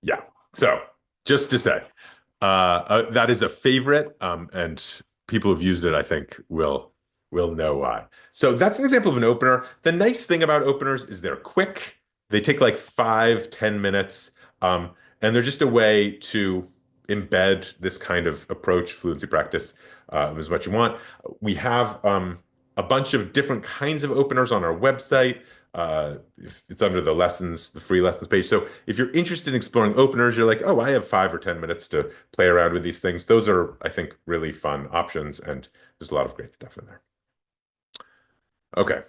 yeah. So, just to say, that is a favorite, and people who've used it, I think, will know why. So that's an example of an opener. The nice thing about openers is they're quick. They take like 5-10 minutes, and they're just a way to embed this kind of approach, fluency practice, as much as you want. We have a bunch of different kinds of openers on our website. If it's under the lessons, the free lessons page. So if you're interested in exploring openers, you're like, oh, I have 5 or 10 minutes to play around with these things. Those are, I think, really fun options, and there's a lot of great stuff in there. Okay,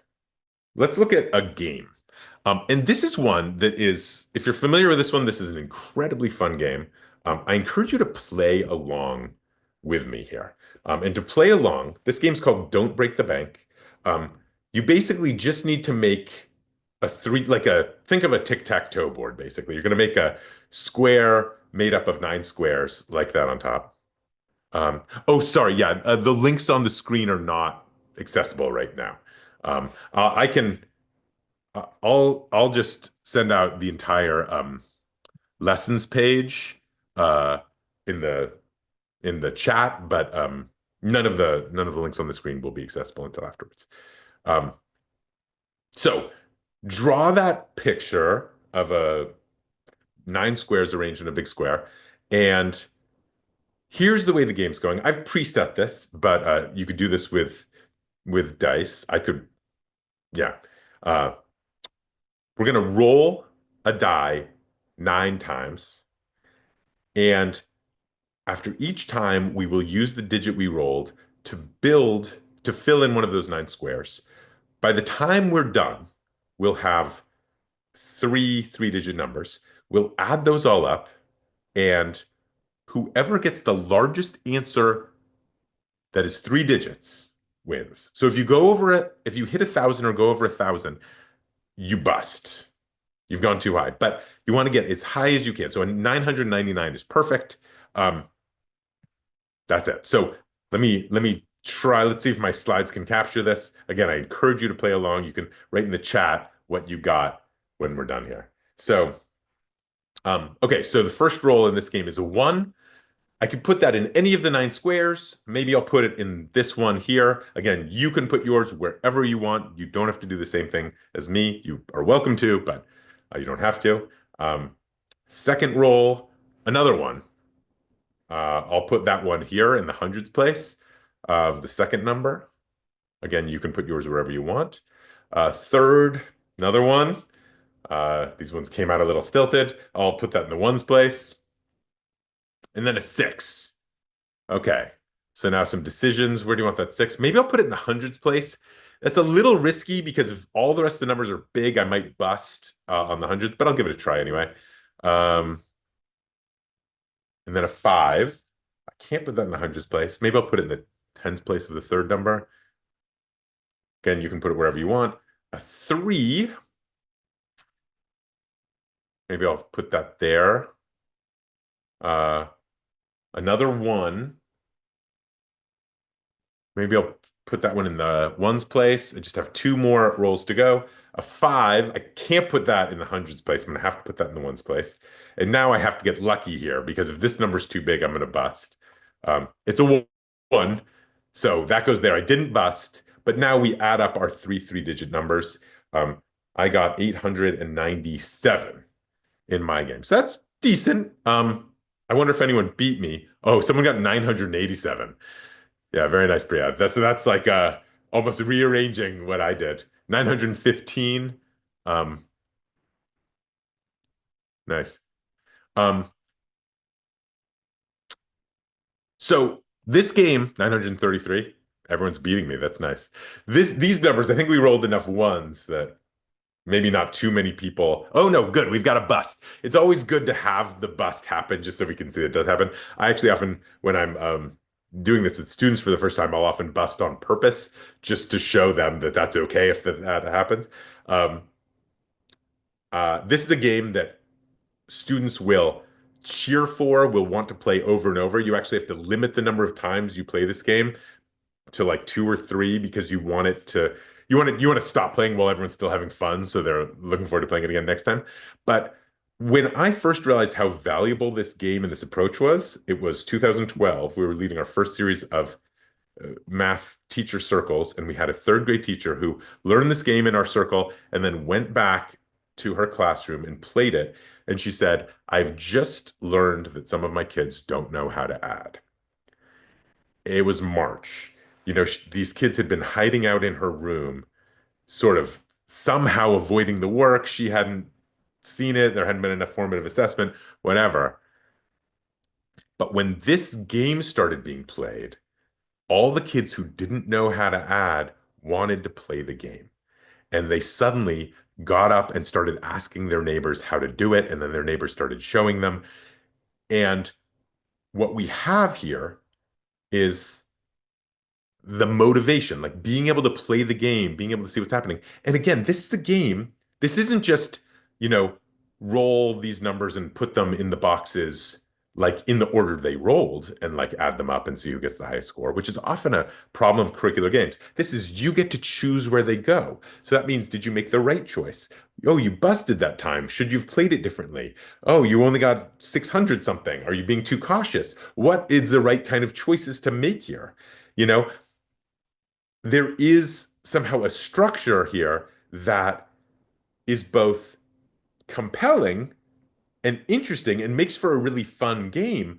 let's look at a game. And this is one that is, if you're familiar with this one, this is an incredibly fun game. I encourage you to play along with me here. And to play along, this game's called Don't Break the Bank. You basically just need to make think of a tic-tac-toe board, basically. You're going to make a square made up of 9 squares like that on top. Oh, sorry. Yeah, the links on the screen are not accessible right now. I can. I'll just send out the entire lessons page uh, in the chat, but none of the links on the screen will be accessible until afterwards. Um, so draw that picture of a 9 squares arranged in a big square, and here's the way the game's going. I've preset this, but you could do this with dice. I could, yeah. Uh, we're gonna roll a die 9 times, and after each time, we will use the digit we rolled to fill in one of those 9 squares. By the time we're done, we'll have three-digit numbers. We'll add those all up, and whoever gets the largest answer that is 3 digits wins. So if you hit 1,000 or go over 1,000, you bust. You've gone too high, but you want to get as high as you can. So a 999 is perfect. That's it. So let me try. Let's see if my slides can capture this. Again, I encourage you to play along. You can write in the chat what you got when we're done here. So, okay, so the first roll in this game is a 1. I could put that in any of the 9 squares. Maybe I'll put it in this one here. Again, you can put yours wherever you want. You don't have to do the same thing as me. You are welcome to, but you don't have to. Second roll, another 1. I'll put that one here in the hundreds place of the second number. Again, you can put yours wherever you want. Third, another 1. These ones came out a little stilted. I'll put that in the ones place. And then a 6. Okay, so now some decisions. Where do you want that 6? Maybe I'll put it in the hundreds place. That's a little risky because if all the rest of the numbers are big, I might bust on the hundreds, but I'll give it a try anyway. And then a 5. I can't put that in the hundreds place. Maybe I'll put it in the tens place of the third number. Again, you can put it wherever you want. A 3. Maybe I'll put that there. Another 1. Maybe I'll put that one in the ones place. I just have 2 more rolls to go. A 5, I can't put that in the hundreds place. I'm gonna have to put that in the ones place. And now I have to get lucky here because if this number's too big, I'm gonna bust. It's a 1, so that goes there. I didn't bust, but now we add up our 3 digit numbers. I got 897 in my game. So that's decent. I wonder if anyone beat me. Oh, someone got 987. Yeah, very nice, Priya. That's like almost rearranging what I did. 915. Um, nice. Um, so this game, 933, everyone's beating me. That's nice. These numbers, I think we rolled enough ones that maybe not too many people. Oh no, good. We've got a bust. It's always good to have the bust happen just so we can see it does happen. I actually often, when I'm doing this with students for the first time, I'll often bust on purpose just to show them that that's okay if that happens. Um, this is a game that students will cheer for, will want to play over and over. You actually have to limit the number of times you play this game to like 2 or 3 because you want to stop playing while everyone's still having fun, so they're looking forward to playing it again next time. But when I first realized how valuable this game and this approach was, it was 2012. We were leading our first series of math teacher circles, and we had a third grade teacher who learned this game in our circle and then went back to her classroom and played it. And she said, I've just learned that some of my kids don't know how to add. It was March. These kids had been hiding out in her room, sort of somehow avoiding the work. She hadn't seen it. There hadn't been enough formative assessment, whatever. But when this game started being played, all the kids who didn't know how to add wanted to play the game. And they suddenly got up and started asking their neighbors how to do it. And then their neighbors started showing them. And what we have here is the motivation, like being able to play the game, being able to see what's happening. And again, this is a game. This isn't just, you know, roll these numbers and put them in the boxes like in the order they rolled and like add them up and see who gets the highest score, which is often a problem of curricular games. This is you get to choose where they go. So that means, did you make the right choice? Oh, you busted that time. Should you have played it differently? Oh, you only got 600 something. Are you being too cautious? What is the right kind of choices to make here? You know, there is somehow a structure here that is both compelling and interesting and makes for a really fun game.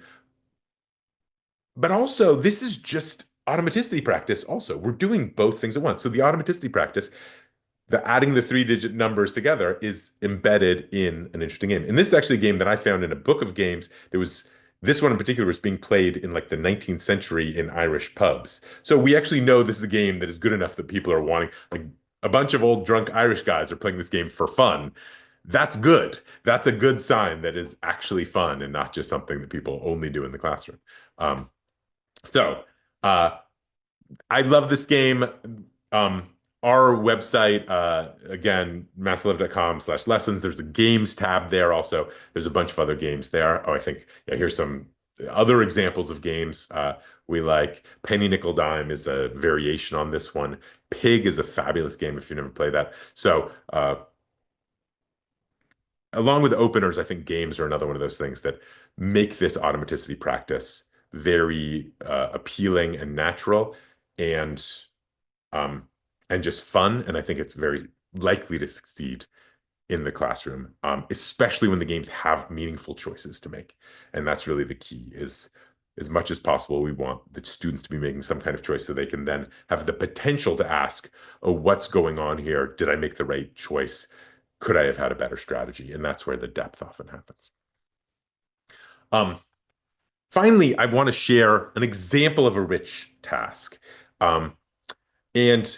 But also, this is just automaticity practice also. We're doing both things at once. So the automaticity practice, the adding the 3 digit numbers together is embedded in an interesting game. And this is actually a game that I found in a book of games. This one in particular was being played in like the 19th century in Irish pubs. So we actually know this is a game that is good enough that people are wanting, like a bunch of old drunk Irish guys are playing this game for fun. That's good. That's a good sign that is actually fun and not just something that people only do in the classroom. Um, so uh, I love this game. Um, our website, again, mathlive.com/lessons. There's a games tab there also. There's a bunch of other games there. Oh, I think, yeah, here's some other examples of games we like. Penny Nickel Dime is a variation on this one. Pig is a fabulous game if you never played that. So, along with openers, I think games are another one of those things that make this automaticity practice very appealing and natural and um, and just fun. And I think it's very likely to succeed in the classroom, especially when the games have meaningful choices to make. And that's really the key is as much as possible, we want the students to be making some kind of choice so they can then have the potential to ask, oh, what's going on here? Did I make the right choice? Could I have had a better strategy? And that's where the depth often happens. Um, Finally, I want to share an example of a rich task. And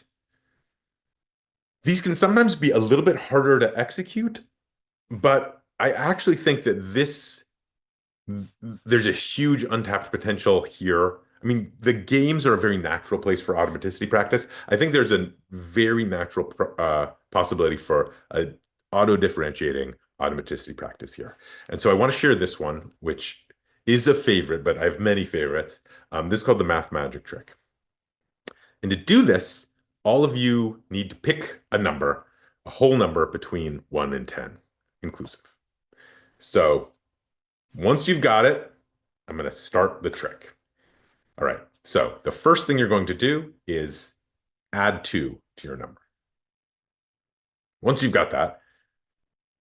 these can sometimes be a little bit harder to execute, but I actually think that there's a huge untapped potential here. I mean, the games are a very natural place for automaticity practice. I think there's a very natural possibility for a auto-differentiating automaticity practice here. And so I want to share this one, which is a favorite, but I have many favorites. This is called the math magic trick. And to do this, all of you need to pick a number, a whole number between 1 and 10, inclusive. So once you've got it, I'm going to start the trick. All right. So the first thing you're going to do is add 2 to your number. Once you've got that,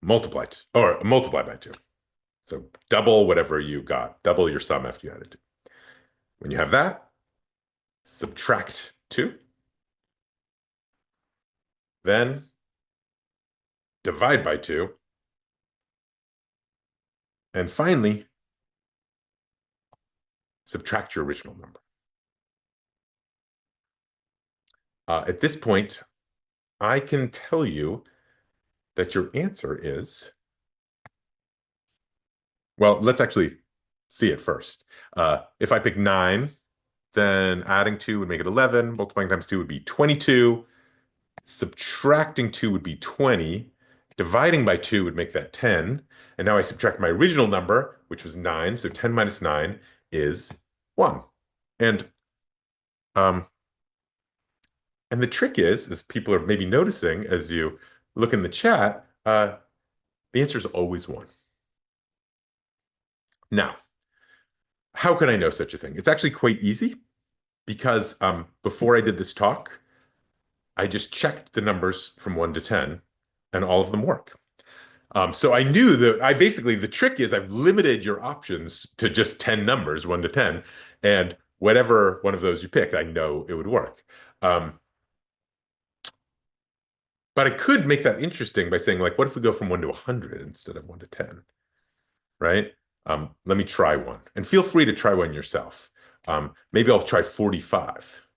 multiply by 2. So double whatever you got, double your sum after you added 2. When you have that, subtract 2. Then divide by 2. And finally, subtract your original number. At this point, I can tell you that your answer is, well, let's actually see it first. If I pick 9, then adding 2 would make it 11. Multiplying times 2 would be 22. Subtracting 2 would be 20. Dividing by 2 would make that 10. And now I subtract my original number, which was 9. So 10 minus 9 is 1. And the trick is, as people are maybe noticing as you look in the chat, the answer is always 1. Now, how can I know such a thing? It's actually quite easy because before I did this talk, I just checked the numbers from 1 to 10, and all of them work. So I knew that the trick is I've limited your options to just 10 numbers, 1 to 10, and whatever one of those you picked, I know it would work. But I could make that interesting by saying, like, what if we go from 1 to 100 instead of 1 to 10, right? Let me try one. And feel free to try one yourself. Maybe I'll try 45.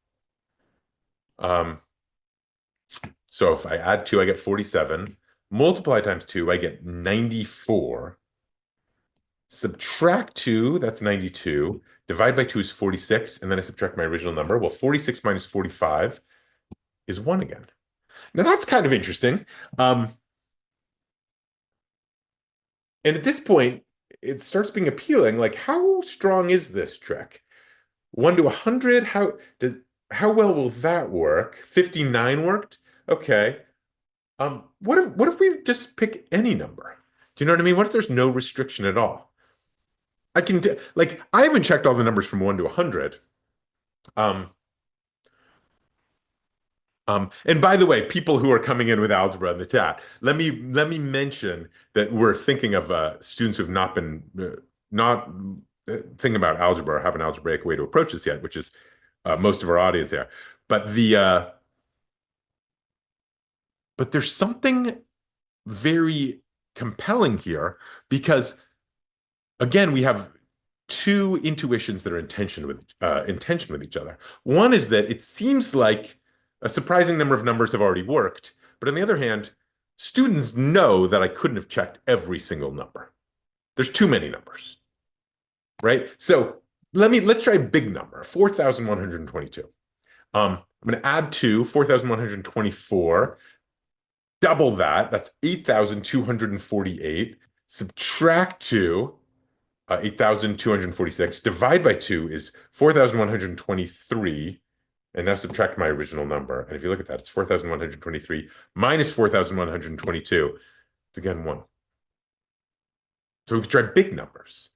So if I add 2, I get 47. Multiply times 2, I get 94. Subtract 2, that's 92. Divide by 2 is 46, and then I subtract my original number. Well, 46 minus 45 is 1 again. Now that's kind of interesting. And at this point, it starts being appealing. Like, how strong is this trick? 1 to 100, how well will that work? 59 worked? Okay. What if we just pick any number? Do you know what I mean? What if there's no restriction at all? I haven't checked all the numbers from 1 to 100. And by the way, people who are coming in with algebra in the chat, let me mention that we're thinking of students who've not been thinking about algebra or have an algebraic way to approach this yet, which is most of our audience here. But but there's something very compelling here because, again, we have 2 intuitions that are in tension with each other. One is that it seems like a surprising number of numbers have already worked, but on the other hand, students know that I couldn't have checked every single number. There's too many numbers, right? So let's try a big number, 4,122. I'm going to add 2, 4,124. Double that, that's 8,248. Subtract 2, 8,246. Divide by 2 is 4,123. And now subtract my original number. And if you look at that, it's 4,123 minus 4,122. It's again 1. So we could try big numbers.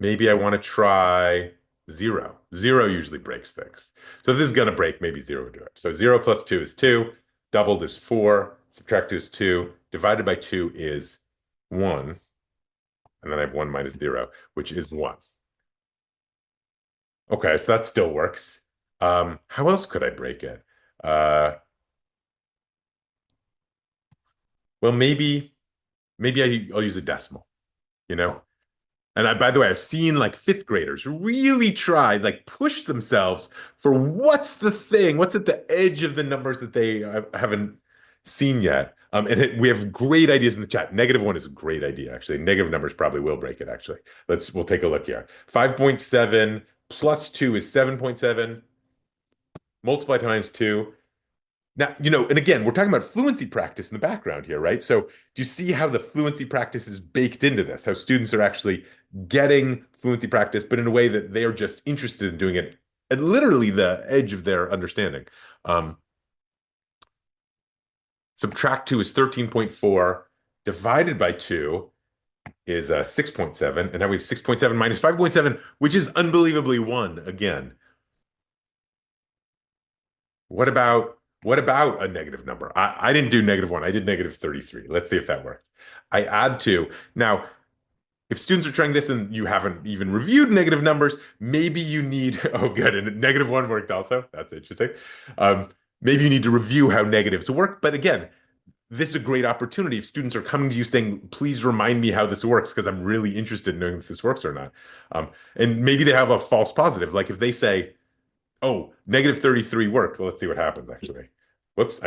Maybe I want to try 0. 0 usually breaks things. So if this is going to break, maybe 0 would do it. So 0 plus 2 is 2. Doubled is 4. Subtract 2 is 2. Divided by 2 is 1. And then I have 1 minus 0, which is 1. Okay, so that still works. How else could I break it? Well, maybe I'll use a decimal, you know? And by the way, I've seen like 5th graders really try, like push themselves for what's the thing, what's at the edge of the numbers that they haven't seen yet. And we have great ideas in the chat. -1 is a great idea, actually. Negative numbers probably will break it, actually. We'll take a look here. 5.7 plus 2 is 7.7. Multiply times 2. Now, and again, we're talking about fluency practice in the background here, right? So do you see how the fluency practice is baked into this? How students are actually getting fluency practice, but in a way that they are just interested in doing it at literally the edge of their understanding. Subtract 2 is 13.4, divided by 2 is 6.7, and now we have 6.7 minus 5.7, which is unbelievably 1 again. What about a negative number? I didn't do -1. I did -33. Let's see if that worked. I add 2. Now, if students are trying this and you haven't even reviewed negative numbers, maybe you need, oh, good, and -1 worked also. That's interesting. Maybe you need to review how negatives work. But again, this is a great opportunity. If students are coming to you saying, please remind me how this works, because I'm really interested in knowing if this works or not. And maybe they have a false positive. Like if they say, oh, -33 worked. Well, let's see what happens, actually. Whoops,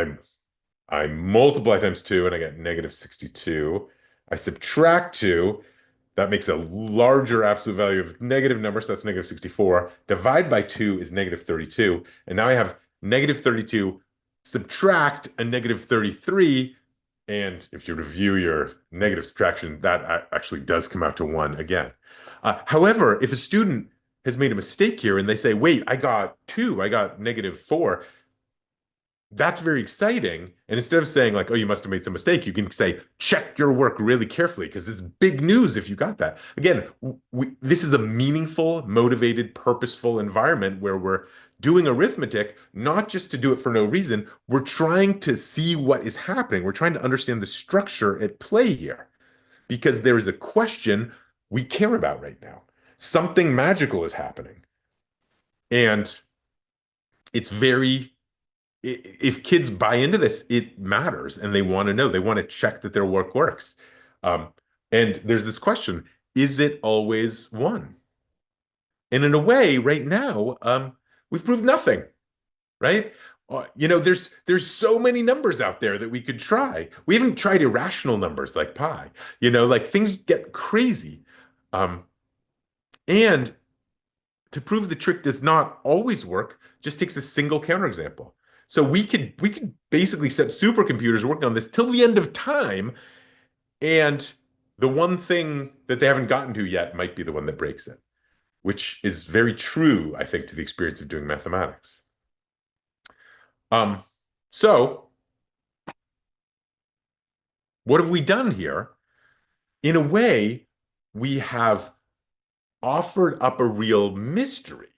I multiply times 2 and I get -62. I subtract 2. That makes a larger absolute value of negative number, so that's -64. Divide by 2 is -32. And now I have -32 subtract a -33. And if you review your negative subtraction, that actually does come out to 1 again. However, if a student has made a mistake here and they say, wait, I got 2, I got -4, that's very exciting. And instead of saying like, oh, you must have made some mistake, you can say, check your work really carefully because it's big news if you got that. Again, this is a meaningful, motivated, purposeful environment where we're doing arithmetic, not just to do it for no reason. We're trying to see what is happening. We're trying to understand the structure at play here because there is a question we care about right now. Something magical is happening. And it's very if kids buy into this, it matters and they want to know. They want to check that their work works. And there's this question, is it always 1? And in a way, right now, we've proved nothing, right? There's so many numbers out there that we could try. We haven't tried irrational numbers like pi. Like things get crazy. And to prove the trick does not always work, just takes a single counterexample. So we could basically set supercomputers working on this till the end of time, and the one thing that they haven't gotten to yet might be the one that breaks it, which is very true, I think, to the experience of doing mathematics. So what have we done here? In a way, we have offered up a real mystery.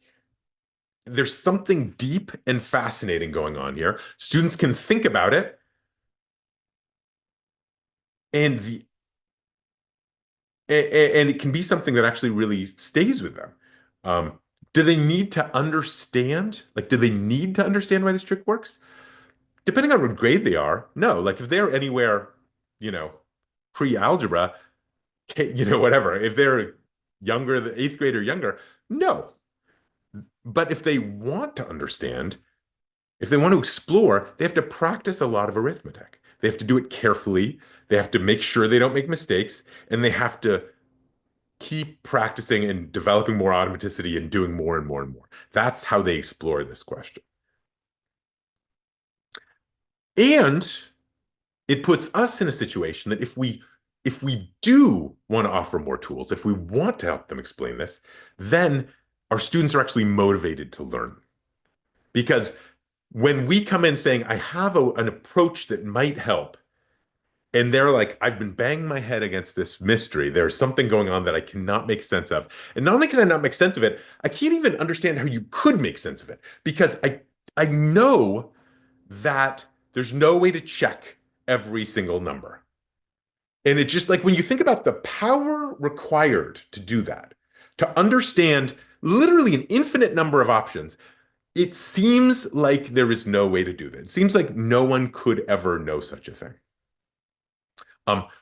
There's something deep and fascinating going on here. Students can think about it, and it can be something that actually really stays with them. Do they need to understand? Like, do they need to understand why this trick works? Depending on what grade they are, no. Like, if they're anywhere, you know, pre-algebra, whatever. If they're younger, the 8th grade or younger, no. But if they want to understand, if they want to explore, they have to practice a lot of arithmetic. They have to do it carefully. They have to make sure they don't make mistakes, and they have to keep practicing and developing more automaticity and doing more and more and more. That's how they explore this question. And it puts us in a situation that if we do want to offer more tools, if we want to help them explain this, then our students are actually motivated to learn. Because when we come in saying, I have an approach that might help, and they're like, I've been banging my head against this mystery. There's something going on that I cannot make sense of. And not only can I not make sense of it, I can't even understand how you could make sense of it because I know that there's no way to check every single number. And it's just like when you think about the power required to do that, to understand literally an infinite number of options, it seems like there is no way to do that. It seems like no one could ever know such a thing.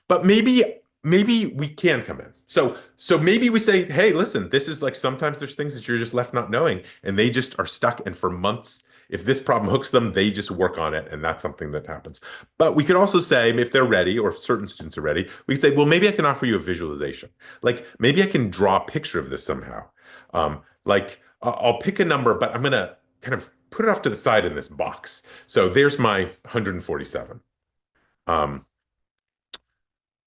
But maybe we can come in. So maybe we say, hey, listen, this is like sometimes there's things that you're just left not knowing, and they just are stuck. And for months, if this problem hooks them, they just work on it, and that's something that happens. But we could also say, if they're ready, or if certain students are ready, we could say, well, maybe I can offer you a visualization. Like maybe I can draw a picture of this somehow. Like I'll pick a number, but I'm gonna kind of put it off to the side in this box. So there's my 147.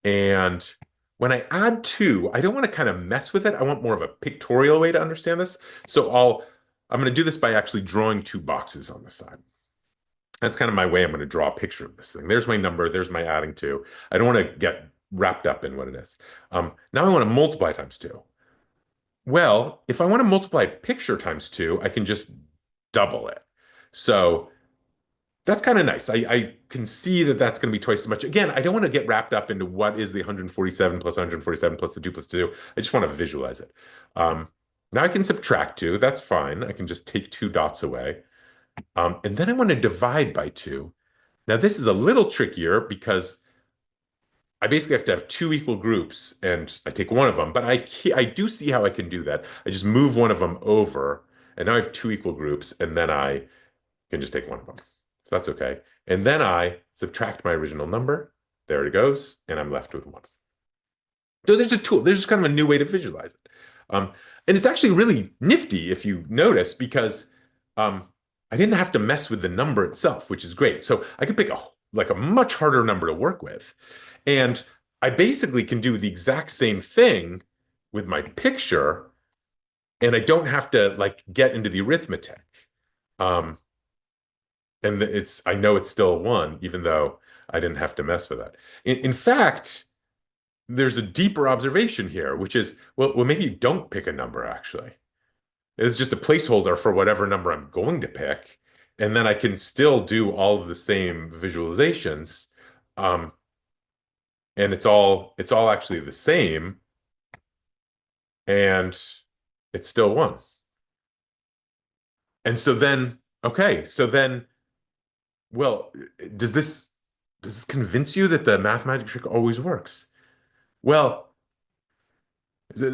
And when I add 2, I don't want to kind of mess with it. I want more of a pictorial way to understand this. So I'm going to do this by actually drawing 2 boxes on the side. That's kind of my way I'm going to draw a picture of this thing. There's my number. There's my adding 2. I don't want to get wrapped up in what it is. Now I want to multiply times 2. Well, if I want to multiply picture times 2, I can just double it. So that's kind of nice. I can see that that's going to be twice as much. Again, I don't want to get wrapped up into what is the 147 plus 147 plus the 2 plus 2. I just want to visualize it. Now I can subtract 2. That's fine. I can just take 2 dots away. And then I want to divide by 2. Now this is a little trickier because I basically have to have 2 equal groups, and I take one of them. But I do see how I can do that. I just move one of them over, and now I have 2 equal groups, and then I can just take one of them. So that's okay. And then I subtract my original number. There it goes, and I'm left with 1. So there's a tool. There's just kind of a new way to visualize it. And it's actually really nifty if you notice, because I didn't have to mess with the number itself, which is great. So I could pick a much harder number to work with. And I basically can do the exact same thing with my picture, and I don't have to like get into the arithmetic. And I know it's still 1, even though I didn't have to mess with that. In fact, there's a deeper observation here, which is, well, maybe you don't pick a number, actually. It's just a placeholder for whatever number I'm going to pick. And then I can still do all of the same visualizations. And it's all actually the same. And it's still 1. And so then, okay, well, does this convince you that the math magic trick always works? Well,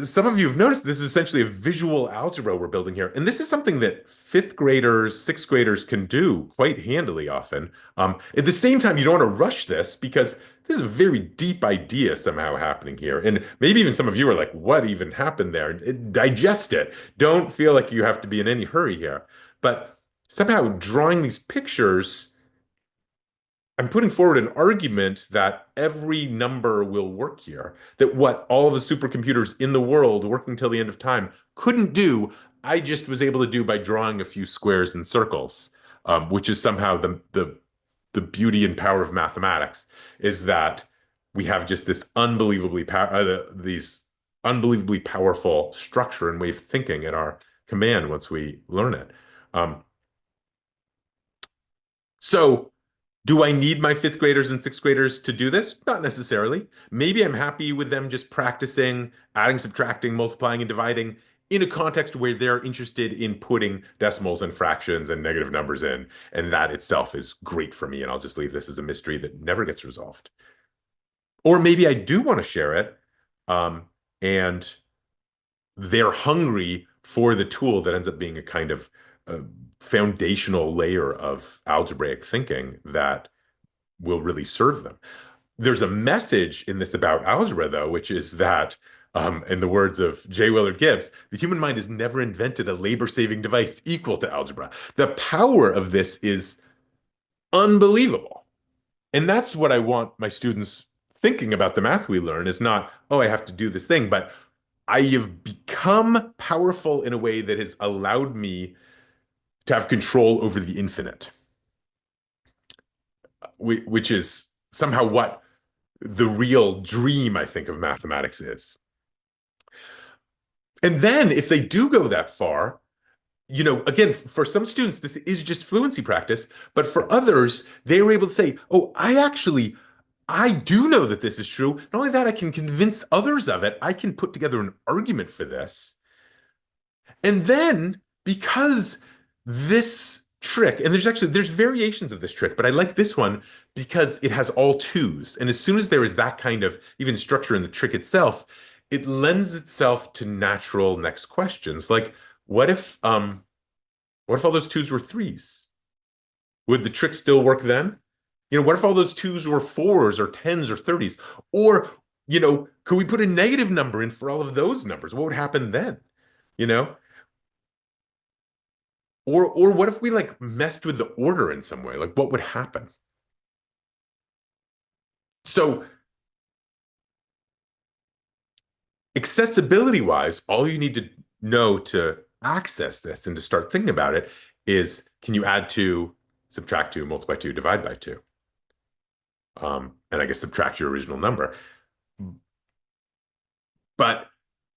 some of you have noticed this is essentially a visual algebra we're building here. And this is something that 5th graders, 6th graders can do quite handily often. At the same time, you don't want to rush this, because this is a very deep idea somehow happening here. And maybe even some of you are like, what even happened there? Digest it. Don't feel like you have to be in any hurry here. But somehow drawing these pictures, I'm putting forward an argument that every number will work here, that what all of the supercomputers in the world working till the end of time couldn't do, I just was able to do by drawing a few squares and circles, which is somehow the beauty and power of mathematics, is that we have just this unbelievably powerful structure and way of thinking at our command once we learn it. So do I need my 5th graders and 6th graders to do this? Not necessarily. Maybe I'm happy with them just practicing adding, subtracting, multiplying, and dividing in a context where they're interested in putting decimals and fractions and negative numbers in. And that itself is great for me. And I'll just leave this as a mystery that never gets resolved. Or maybe I do want to share it, and they're hungry for the tool that ends up being a kind of foundational layer of algebraic thinking that will really serve them. There's a message in this about algebra, though, which is that, in the words of J. Willard Gibbs, the human mind has never invented a labor-saving device equal to algebra. The power of this is unbelievable. And that's what I want my students thinking about the math we learn, is not, oh, I have to do this thing, but I have become powerful in a way that has allowed me to have control over the infinite, which is somehow what the real dream, I think, of mathematics is. And then if they do go that far, again, for some students, this is just fluency practice, but for others, they were able to say, oh, I do know that this is true. Not only that, I can convince others of it. I can put together an argument for this. And then, because this trick, and there's variations of this trick, but I like this one because it has all 2s. And as soon as there is that kind of even structure in the trick itself, it lends itself to natural next questions. Like, what if all those 2s were 3s? Would the trick still work then? What if all those 2s were 4s or 10s or 30s? Or, could we put a negative number in for all of those numbers? What would happen then? Or what if we like messed with the order in some way? Like, what would happen? So accessibility wise, all you need to know to access this and to start thinking about it is, can you add 2, subtract 2, multiply 2, divide by 2? And I guess subtract your original number. But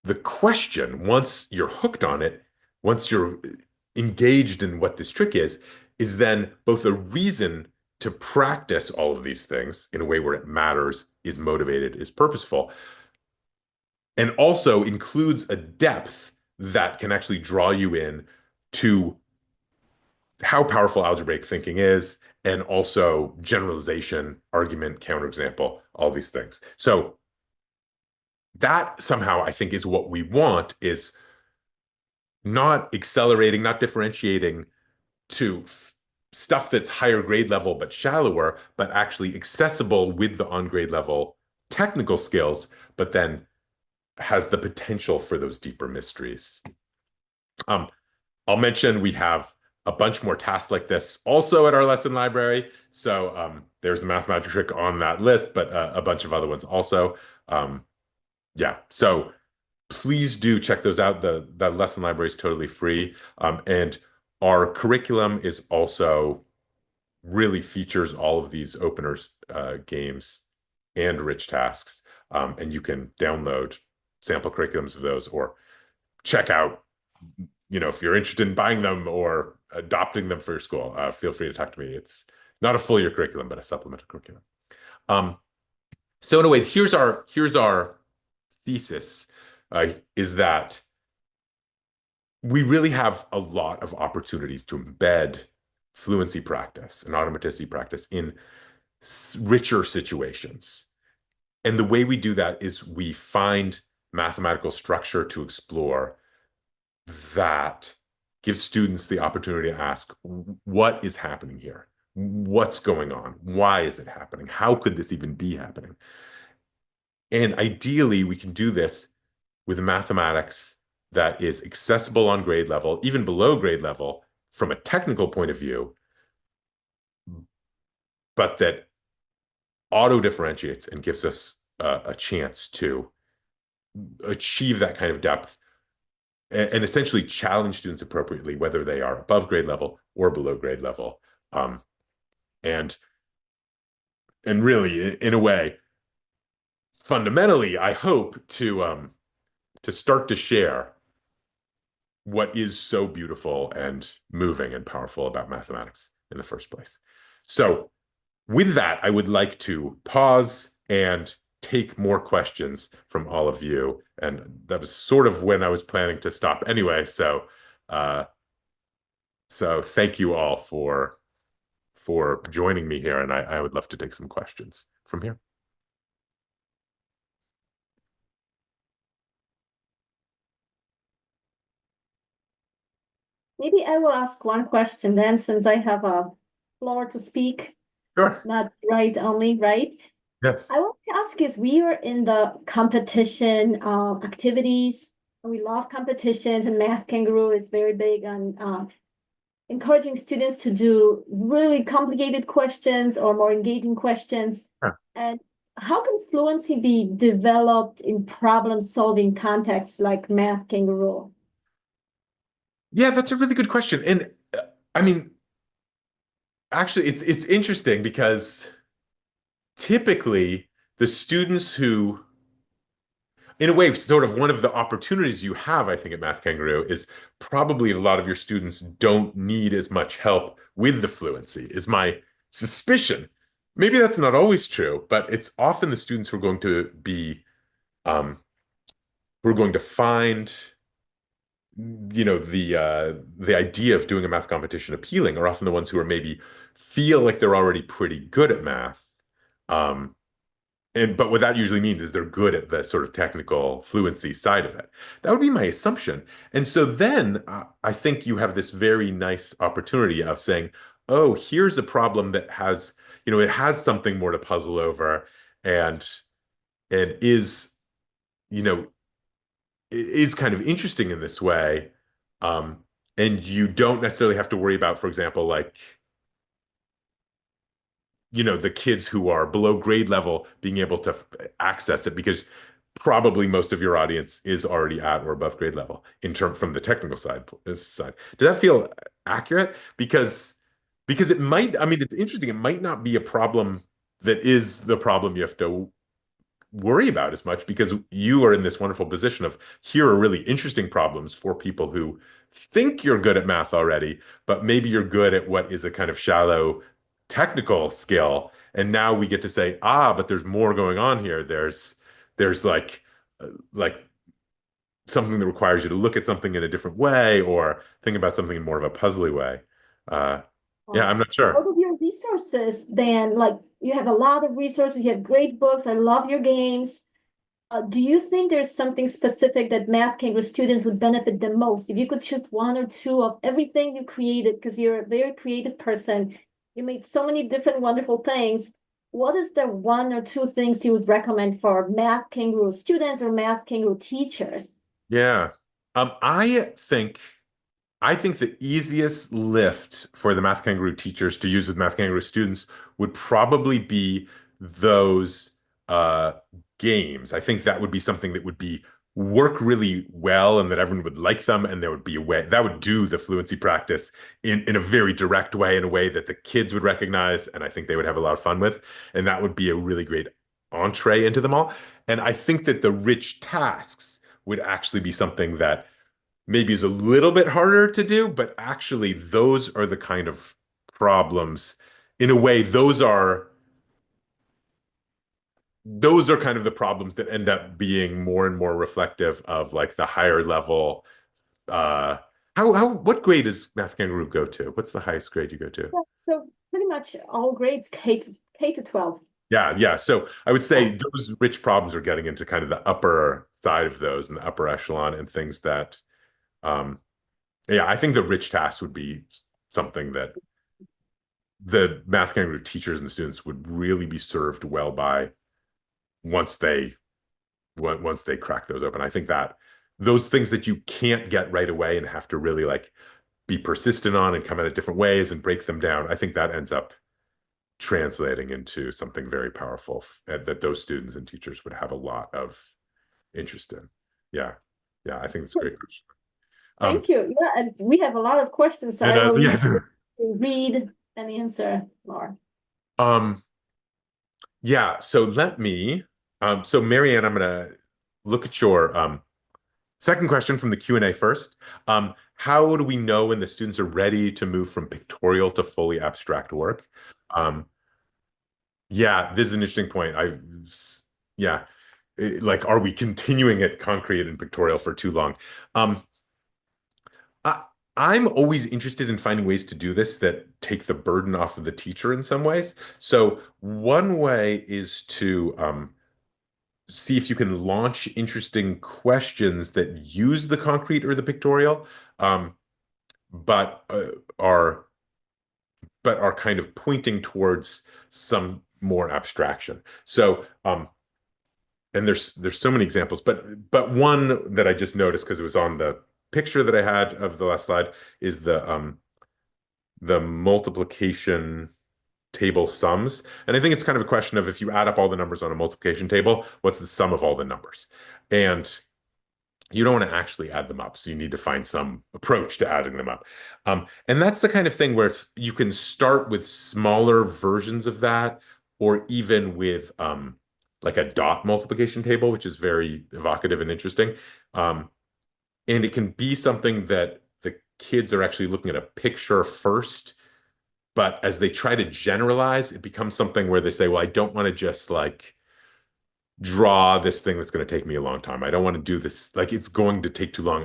the question, once you're hooked on it, once you're engaged in what this trick is then both a reason to practice all of these things in a way where it matters, is motivated, is purposeful, and also includes a depth that can actually draw you in to how powerful algebraic thinking is, and also generalization, argument, counterexample, all these things. So that somehow I think is what we want, is not accelerating, not differentiating to stuff that's higher grade level but shallower, but actually accessible with the on grade level technical skills, but then has the potential for those deeper mysteries. I'll mention we have a bunch more tasks like this also at our lesson library. So there's the math magic trick on that list, but a bunch of other ones also. Yeah, so please do check those out. The lesson library is totally free. And our curriculum is also really features all of these openers, games, and rich tasks. And you can download sample curriculums of those, or check out, if you're interested in buying them or adopting them for your school, feel free to talk to me. It's not a full year curriculum, but a supplemental curriculum. So in a way, here's our thesis, is that we really have a lot of opportunities to embed fluency practice and automaticity practice in richer situations. And the way we do that is we find mathematical structure to explore that gives students the opportunity to ask, what is happening here? What's going on? Why is it happening? How could this even be happening? And ideally, we can do this with mathematics that is accessible on grade level, even below grade level from a technical point of view, but that auto differentiates and gives us a chance to achieve that kind of depth and essentially challenge students appropriately, whether they are above grade level or below grade level. And really, in a way, fundamentally, I hope to start to share what is so beautiful and moving and powerful about mathematics in the first place. So with that, I would like to pause and take more questions from all of you. And that was sort of when I was planning to stop anyway. So thank you all for joining me here. And I would love to take some questions from here. Maybe I will ask one question then, since I have a floor to speak. Sure. Not right only, right? Yes. I want to ask you, we are in the competition activities. We love competitions, and Math Kangaroo is very big on encouraging students to do really complicated questions or more engaging questions. Huh. And how can fluency be developed in problem-solving contexts like Math Kangaroo? Yeah, that's a really good question. And I mean, actually, it's interesting because typically the students who, in a way, sort of one of the opportunities you have, I think, at Math Kangaroo is probably a lot of your students don't need as much help with the fluency, is my suspicion. Maybe that's not always true, but it's often the students who are going to be, who are going to find, the idea of doing a math competition appealing are often the ones who are maybe feel like they're already pretty good at math. But what that usually means is they're good at the sort of technical fluency side of it. That would be my assumption. And so then I think you have this very nice opportunity of saying, oh, here's a problem that has, it has something more to puzzle over, and is, is kind of interesting in this way. And you don't necessarily have to worry about, for example, like, the kids who are below grade level being able to access it, because probably most of your audience is already at or above grade level in term from the technical side. Does that feel accurate? Because it might, I mean, it's interesting. It might not be a problem that is the problem you have to worry about as much because you are in this wonderful position of here are really interesting problems for people who think you're good at math already, but maybe you're good at what is a kind of shallow technical skill. And now we get to say, ah, but there's more going on here. There's like something that requires you to look at something in a different way or think about something in more of a puzzly way. Uh, yeah, I'm not What sure. of your resources, Dan? Like you have a lot of resources, you have great books. I love your games. Do you think there's something specific that Math Kangaroo students would benefit the most? If you could choose one or two of everything you created, because you're a very creative person, you made so many different wonderful things. What is the one or two things you would recommend for Math Kangaroo students or Math Kangaroo teachers? Yeah. Um, I think I think the easiest lift for the Math Kangaroo teachers to use with Math Kangaroo students would probably be those uh, games. I think that would be something that would be work really well and that everyone would like them, and there would be a way that would do the fluency practice in a very direct way, in a way that the kids would recognize, and I think they would have a lot of fun with, and that would be a really great entree into them all. And I think that the rich tasks would actually be something that maybe is a little bit harder to do, but actually those are the kind of problems. In a way, those are kind of the problems that end up being more and more reflective of like the higher level. Uh, what grade does Math Kangaroo go to? What's the highest grade you go to? So pretty much all grades K to 12. Yeah, yeah. So I would Yeah. say those rich problems are getting into kind of the upper side of those and the upper echelon and things that, um, yeah, I think the rich tasks would be something that the Math Kangaroo teachers and the students would really be served well by once they once they crack those open. I think that those things that you can't get right away and have to really like be persistent on and come at it different ways and break them down, I think that ends up translating into something very powerful that those students and teachers would have a lot of interest in. Yeah. Yeah, I think it's a great question. Um, Thank you. Yeah, and we have a lot of questions, so and I will leave yes. you to read and answer more. Um, yeah, so so Marianne, I'm gonna look at your second question from the Q&A first. How do we know when the students are ready to move from pictorial to fully abstract work? Um, yeah, this is an interesting point. Yeah, like, are we continuing at concrete and pictorial for too long? Um, I, I'm always interested in finding ways to do this that take the burden off of the teacher in some ways. So one way is to see if you can launch interesting questions that use the concrete or the pictorial, um, but are but are kind of pointing towards some more abstraction. So, and there's so many examples, but one that I just noticed because it was on the picture that I had of the last slide is the multiplication table sums. And I think it's kind of a question of if you add up all the numbers on a multiplication table, what's the sum of all the numbers? And you don't want to actually add them up. So you need to find some approach to adding them up. And that's the kind of thing where you can start with smaller versions of that, or even with like a dot multiplication table, which is very evocative and interesting. Um, and it can be something that the kids are actually looking at a picture first, but as they try to generalize, it becomes something where they say, well, I don't want to just like draw this thing that's going to take me a long time. I don't want to do this. Like it's going to take too long.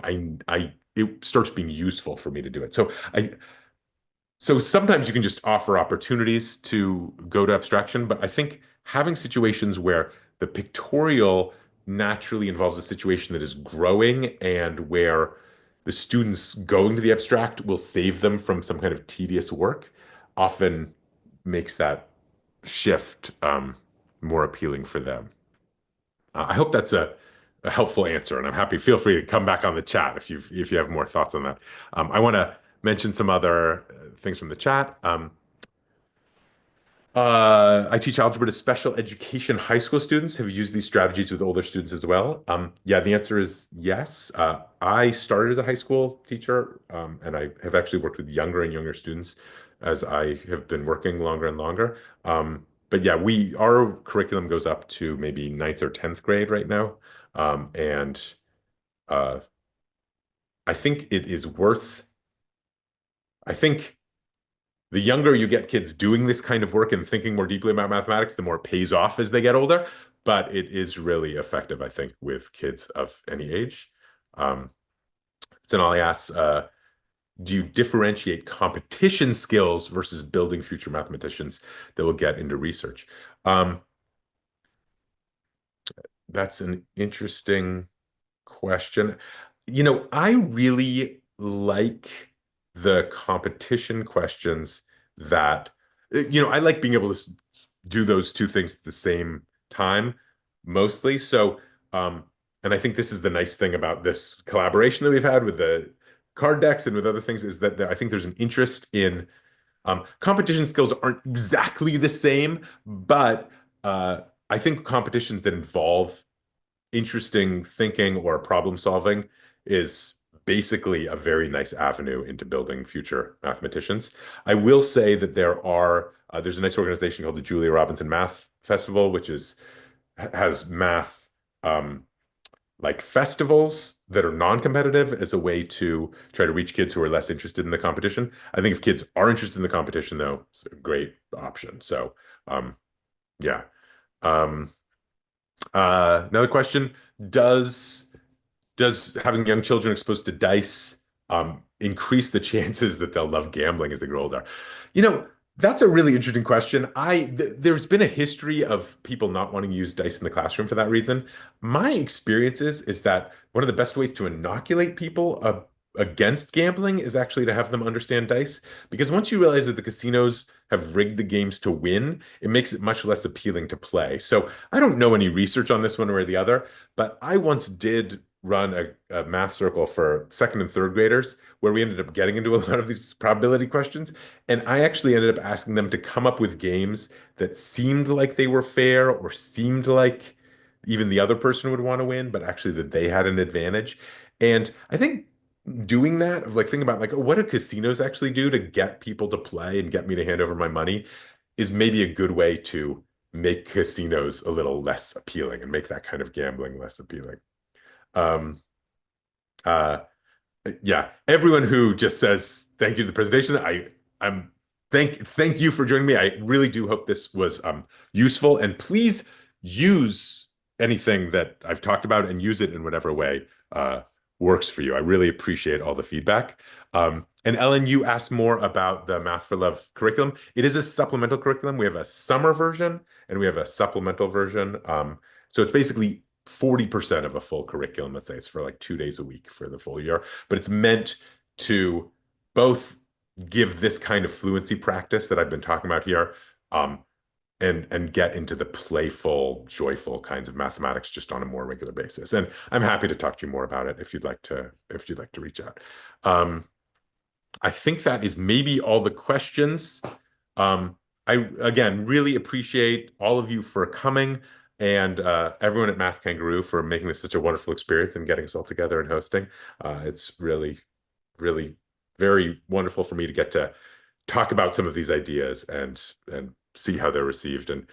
It starts being useful for me to do it. So sometimes you can just offer opportunities to go to abstraction, but I think having situations where the pictorial naturally involves a situation that is growing and where the students going to the abstract will save them from some kind of tedious work often makes that shift more appealing for them. I hope that's a helpful answer, and I'm happy. Feel free to come back on the chat if you have more thoughts on that. I want to mention some other things from the chat. I teach algebra to special education high school students. Have you used these strategies with older students as well? Yeah, the answer is yes. I started as a high school teacher, and I have actually worked with younger and younger students as I have been working longer and longer. But yeah, our curriculum goes up to maybe ninth or 10th grade right now. And uh, I think it is worth, I think the younger you get kids doing this kind of work and thinking more deeply about mathematics, the more it pays off as they get older. But it is really effective, I think, with kids of any age. Um, so now I ask, do you differentiate competition skills versus building future mathematicians that will get into research? Um, that's an interesting question. I really like the competition questions that, I like being able to do those two things at the same time, mostly. So, and I think this is the nice thing about this collaboration that we've had with the card decks and with other things is that I think there's an interest in competition skills aren't exactly the same, but I think competitions that involve interesting thinking or problem solving is basically a very nice avenue into building future mathematicians. I will say that there's a nice organization called the Julia Robinson Math Festival, which has math um, like festivals that are non-competitive as a way to try to reach kids who are less interested in the competition. I think if kids are interested in the competition, though, it's a great option. So, yeah. Um, another question, does does having young children exposed to dice increase the chances that they'll love gambling as they grow older? You know, that's a really interesting question. There's been a history of people not wanting to use dice in the classroom for that reason. My experience is that one of the best ways to inoculate people against gambling is actually to have them understand dice, because once you realize that the casinos have rigged the games to win, it makes it much less appealing to play. So I don't know any research on this one or the other, but I once did run a math circle for second and third graders where we ended up getting into a lot of these probability questions. And I actually ended up asking them to come up with games that seemed like they were fair or seemed like even the other person would want to win, but actually that they had an advantage. And I think doing that, of like thinking about like, oh, what do casinos actually do to get people to play and get me to hand over my money is maybe a good way to make casinos a little less appealing and make that kind of gambling less appealing. Um, uh, yeah, everyone who just says thank you to the presentation, I'm thank you for joining me. I really do hope this was useful, and please use anything that I've talked about and use it in whatever way works for you. I really appreciate all the feedback. And Ellen, you asked more about the Math for Love curriculum. It is a supplemental curriculum. We have a summer version and we have a supplemental version. So it's basically 40% of a full curriculum. Let's say it's for like 2 days a week for the full year, but it's meant to both give this kind of fluency practice that I've been talking about here, um, and get into the playful, joyful kinds of mathematics just on a more regular basis. And I'm happy to talk to you more about it if you'd like to reach out. I think that is maybe all the questions. I again really appreciate all of you for coming and everyone at Math Kangaroo for making this such a wonderful experience and getting us all together and hosting. It's really, really very wonderful for me to get to talk about some of these ideas and see how they're received. And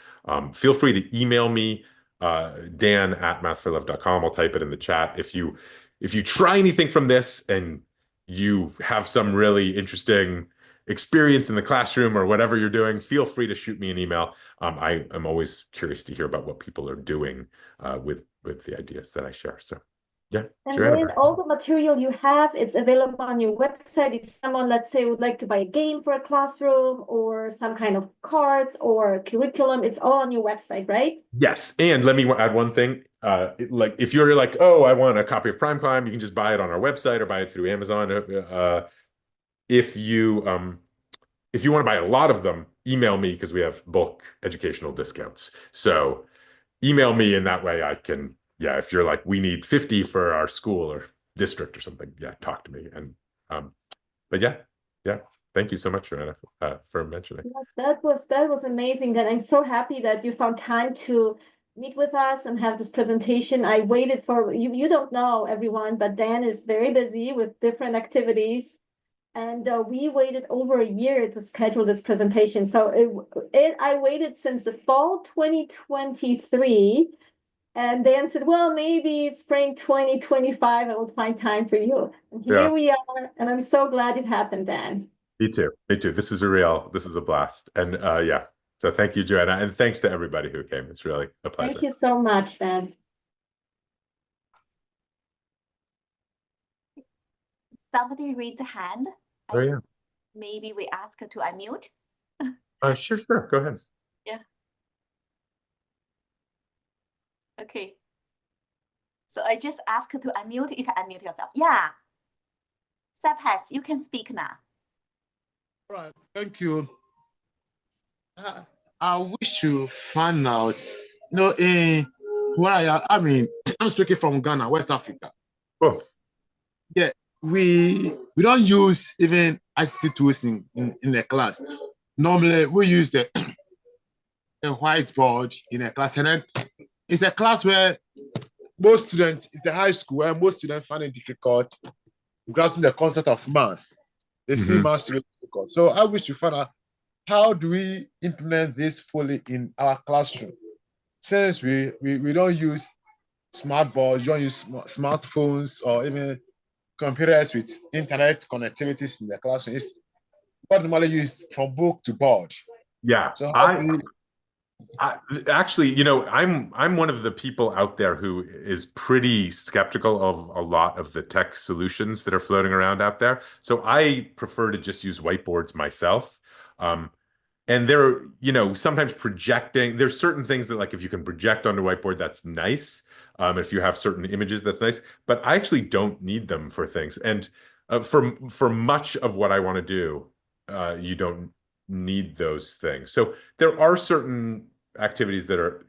feel free to email me, dan@mathforlove.com. I'll type it in the chat. If you try anything from this and you have some really interesting experience in the classroom or whatever you're doing, feel free to shoot me an email. I am always curious to hear about what people are doing with the ideas that I share. So yeah, And sure. then all the material you have, it's available on your website. If someone, let's say, would like to buy a game for a classroom or some kind of cards or curriculum, it's all on your website, right? Yes, and let me add one thing. Like if you're like, oh, I want a copy of Prime Climb, you can just buy it on our website or buy it through Amazon. If you want to buy a lot of them, email me because we have bulk educational discounts. So email me in that way I can, yeah, if you're like, we need 50 for our school or district or something, yeah, talk to me. And but yeah, yeah. Thank you so much, Joanna, for mentioning. That was amazing. And I'm so happy that you found time to meet with us and have this presentation. I waited for you. You don't know everyone, but Dan is very busy with different activities. And we waited over a year to schedule this presentation. So I waited since the fall 2023. And Dan said, well, maybe spring 2025, I will find time for you. And here we are. And I'm so glad it happened, Dan. Me too. Me too. This is a blast. And yeah. So thank you, Joanna. And thanks to everybody who came. It's really a pleasure. Thank you so much, Dan. Somebody raise a hand. Oh, yeah. Maybe we ask her to unmute. Sure. Go ahead. Yeah. Okay. So I just ask her to unmute. You can unmute yourself. Yeah. Sepes, you can speak now. All right. Thank you. I wish to find out, in where I mean, I'm speaking from Ghana, West Africa. Oh. Yeah, we don't use even ICT tools in the class. Normally, we use the a whiteboard in a class, and then it's a class where most students, it's a high school where most students find it difficult grasping the concept of math. They see math really difficult. So I wish to find out, how do we implement this fully in our classroom? Since we don't use smart boards, we don't use smartphones or even computers with internet connectivities in the classroom. It's what normally used from book to board. Yeah. So actually, I'm one of the people out there who is pretty skeptical of a lot of the tech solutions that are floating around out there. So I prefer to just use whiteboards myself. And they're, sometimes projecting. There's certain things that, like, if you can project onto whiteboard, that's nice. If you have certain images, that's nice. But I actually don't need them for things. And for much of what I want to do, you don't need those things. So there are certain activities that are,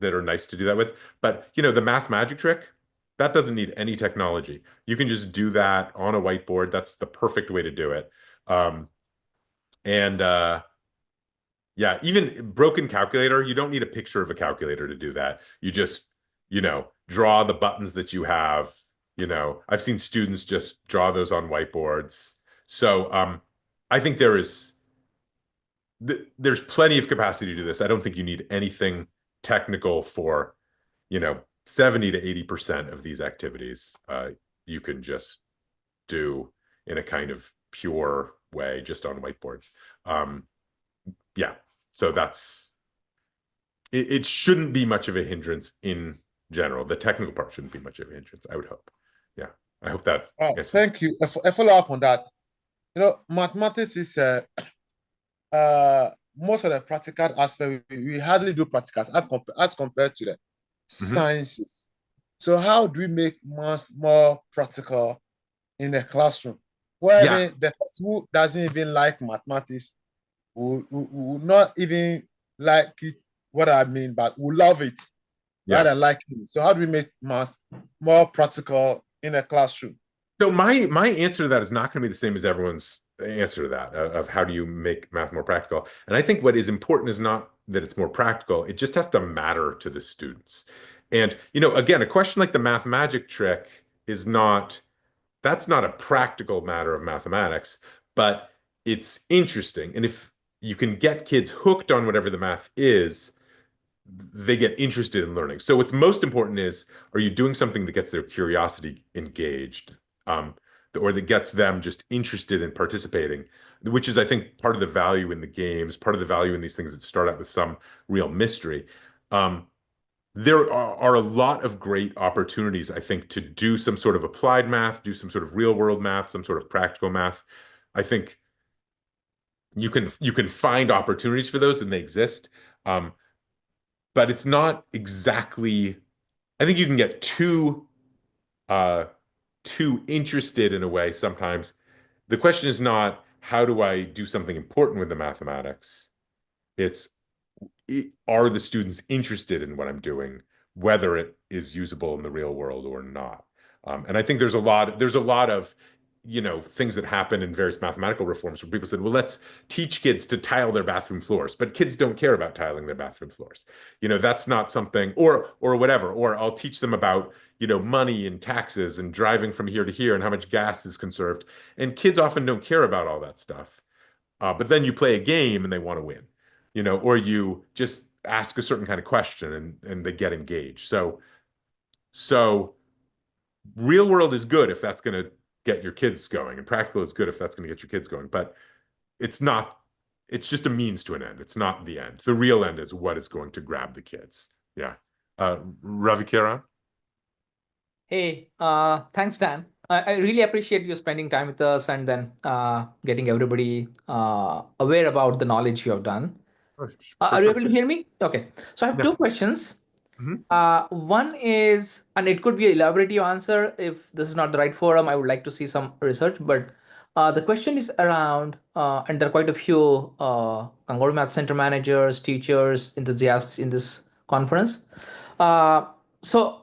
that are nice to do that with. But, the math magic trick, that doesn't need any technology. You can just do that on a whiteboard. That's the perfect way to do it. Yeah, even broken calculator, you don't need a picture of a calculator to do that. You just, draw the buttons that you have. I've seen students just draw those on whiteboards. So I think there's plenty of capacity to do this. I don't think you need anything technical for, 70 to 80% of these activities. You can just do in a kind of pure way, just on whiteboards. Yeah, so it shouldn't be much of a hindrance in general. The technical part shouldn't be much of a hindrance, I would hope. Yeah, I hope that. Thank you. A follow-up on that. Mathematics is most of the practical aspect. We hardly do practicals as compared to the sciences. So how do we make math more practical in the classroom, where the person who doesn't even like mathematics will not even like it, what I mean, but will love it rather than liking it? So how do we make math more practical in a classroom? So my answer to that is not going to be the same as everyone's answer to that, of how do you make math more practical. And I think what is important is not that it's more practical, it just has to matter to the students. And, again, a question like the math magic trick that's not a practical matter of mathematics, but it's interesting. And if you can get kids hooked on whatever the math is, they get interested in learning. So what's most important is, are you doing something that gets their curiosity engaged, or that gets them just interested in participating, which is, I think, part of the value in the games, part of the value in these things that start out with some real mystery. There are a lot of great opportunities, I think, to do some sort of applied math, do some sort of real world math, some sort of practical math. I think you can find opportunities for those, and they exist. But it's not exactly, I think you can get too interested in a way sometimes. The question is not, how do I do something important with the mathematics? It's, are the students interested in what I'm doing, whether it is usable in the real world or not? And I think there's a lot of things that happen in various mathematical reforms where people said, well, let's teach kids to tile their bathroom floors, but kids don't care about tiling their bathroom floors. That's not something, or whatever, or I'll teach them about, money and taxes and driving from here to here and how much gas is conserved. And kids often don't care about all that stuff. But then you play a game and they want to win, or you just ask a certain kind of question and they get engaged. So real world is good if that's going to get your kids going, and practical is good if that's going to get your kids going. But it's not, it's just a means to an end. It's not the end. The real end is what is going to grab the kids. Yeah. Ravi Kiran? Hey, thanks, Dan. I really appreciate you spending time with us and then getting everybody aware about the knowledge you have done. Are you able to hear me? Okay. So I have two questions. One is, and it could be an elaborative answer. If this is not the right forum, I would like to see some research. But the question is around, and there are quite a few Kangaroo Math Center managers, teachers, enthusiasts in this conference. So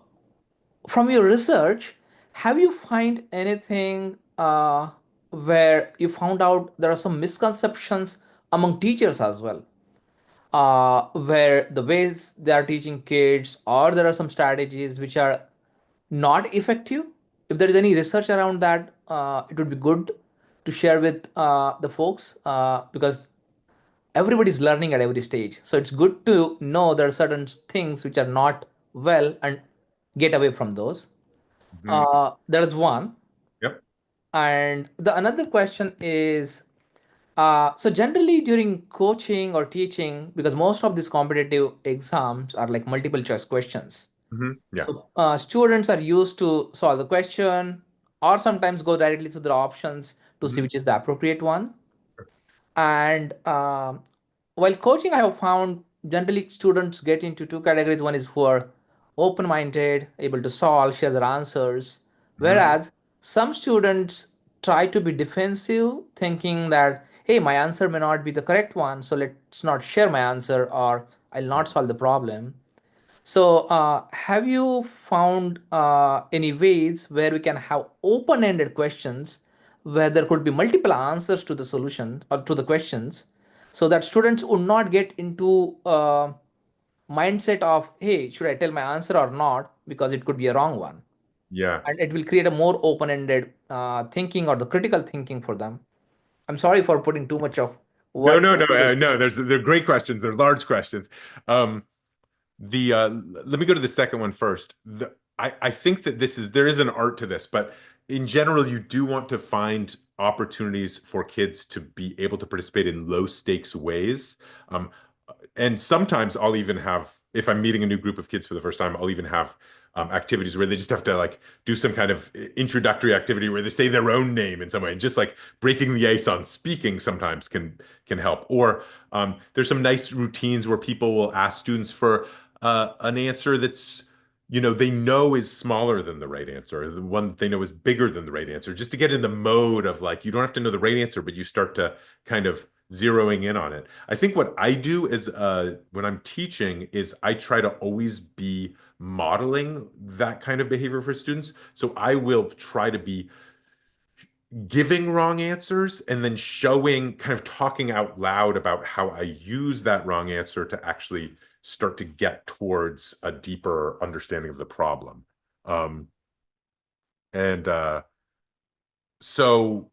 from your research, have you find anything where you found out there are some misconceptions among teachers as well? Where the ways they are teaching kids, or there are some strategies which are not effective. If there is any research around that, it would be good to share with the folks, because everybody's learning at every stage. So it's good to know there are certain things which are not well and get away from those. That is one. Yep. And the another question is, so generally during coaching or teaching, because most of these competitive exams are like multiple choice questions. Yeah. So students are used to solve the question or sometimes go directly to the options to see which is the appropriate one. Sure. And while coaching, I have found generally students get into two categories. One is who are open-minded, able to solve, share their answers. Whereas some students try to be defensive, thinking that, hey, my answer may not be the correct one, so let's not share my answer, or I'll not solve the problem. So have you found any ways where we can have open-ended questions where there could be multiple answers to the solution or to the questions, so that students would not get into mindset of, hey, should I tell my answer or not, because it could be a wrong one. Yeah. And it will create a more open-ended thinking or the critical thinking for them. I'm sorry for putting too much of No, words. no. They're great questions. They're large questions. Let me go to the second one first. I think that there is an art to this, but in general, you do want to find opportunities for kids to be able to participate in low stakes ways. And sometimes I'll even have, if I'm meeting a new group of kids for the first time, I'll even have activities where they just have to like do some kind of introductory activity where they say their own name in some way, and just like breaking the ice on speaking sometimes can help. Or there's some nice routines where people will ask students for an answer that's they know is smaller than the right answer, the one they know is bigger than the right answer, just to get in the mode of like, you don't have to know the right answer, but you start to kind of zeroing in on it. I think what I do is when I'm teaching is I try to always be modeling that kind of behavior for students. So I will try to be giving wrong answers and then showing, kind of talking out loud about how I use that wrong answer to actually start to get towards a deeper understanding of the problem. So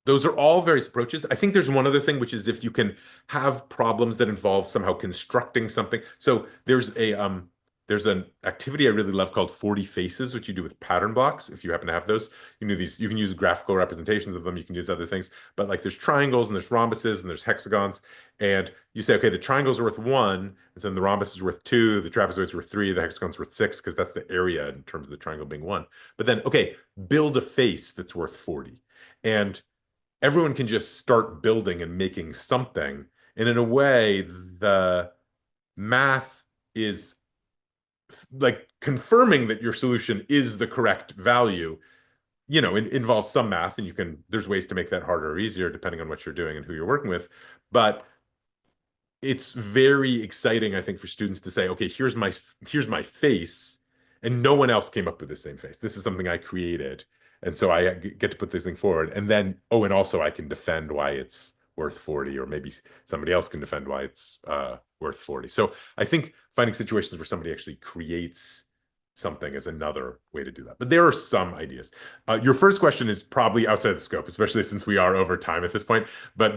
those are all various approaches. I think there's one other thing, which is if you can have problems that involve somehow constructing something. So there's an activity I really love called 40 faces, which you do with pattern blocks. If you happen to have those, you can use graphical representations of them. You can use other things, but like there's triangles and there's rhombuses and there's hexagons, and you say, okay, the triangle's worth 1, and then the rhombus is worth 2, the trapezoid's worth 3, the hexagon's worth 6, because that's the area in terms of the triangle being 1. But then, okay, build a face that's worth 40. And everyone can just start building and making something. And in a way, the math is like confirming that your solution is the correct value. It involves some math, and there's ways to make that harder or easier depending on what you're doing and who you're working with. But it's very exciting, I think, for students to say, okay, here's my face, and no one else came up with the same face. This is something I created. And so I get to put this thing forward. And then, and also I can defend why it's worth 40, or maybe somebody else can defend why it's worth 40. So I think finding situations where somebody actually creates something is another way to do that. But there are some ideas. Your first question is probably outside the scope, especially since we are over time at this point. But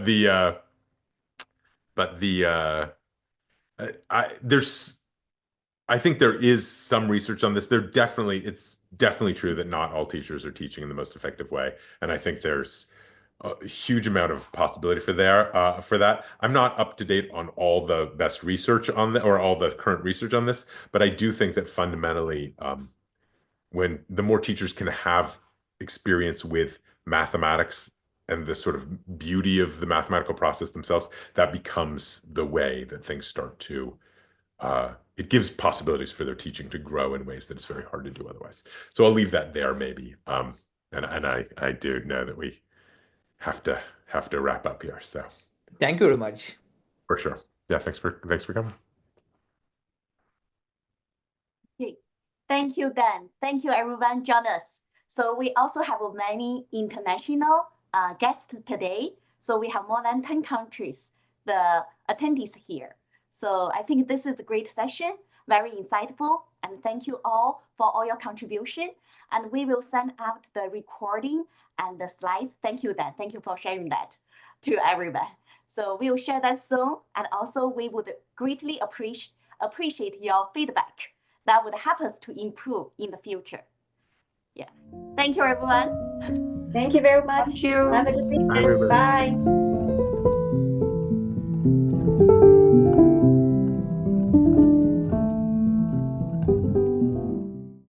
I think there is some research on this. It's definitely true that not all teachers are teaching in the most effective way, and I think there's a huge amount of possibility for that. I'm not up to date on all the best research on or all the current research on this, but I do think that fundamentally, when the more teachers can have experience with mathematics and the sort of beauty of the mathematical process themselves, that becomes the way that things start to it gives possibilities for their teaching to grow in ways that it's very hard to do otherwise. So I'll leave that there maybe. And I do know that we have to wrap up here. So thank you very much. For sure. Yeah, thanks for coming. Okay. Thank you, Dan. Thank you, everyone, join us. So we also have many international guests today. So we have more than 10 countries, the attendees here. So I think this is a great session, very insightful, and thank you all for all your contribution. And we will send out the recording and the slides. Thank you, Dan. Thank you for sharing that to everyone. So we will share that soon. And also we would greatly appreciate your feedback. That would help us to improve in the future. Yeah. Thank you, everyone. Thank you very much. Thank you. Have a good weekend. Bye.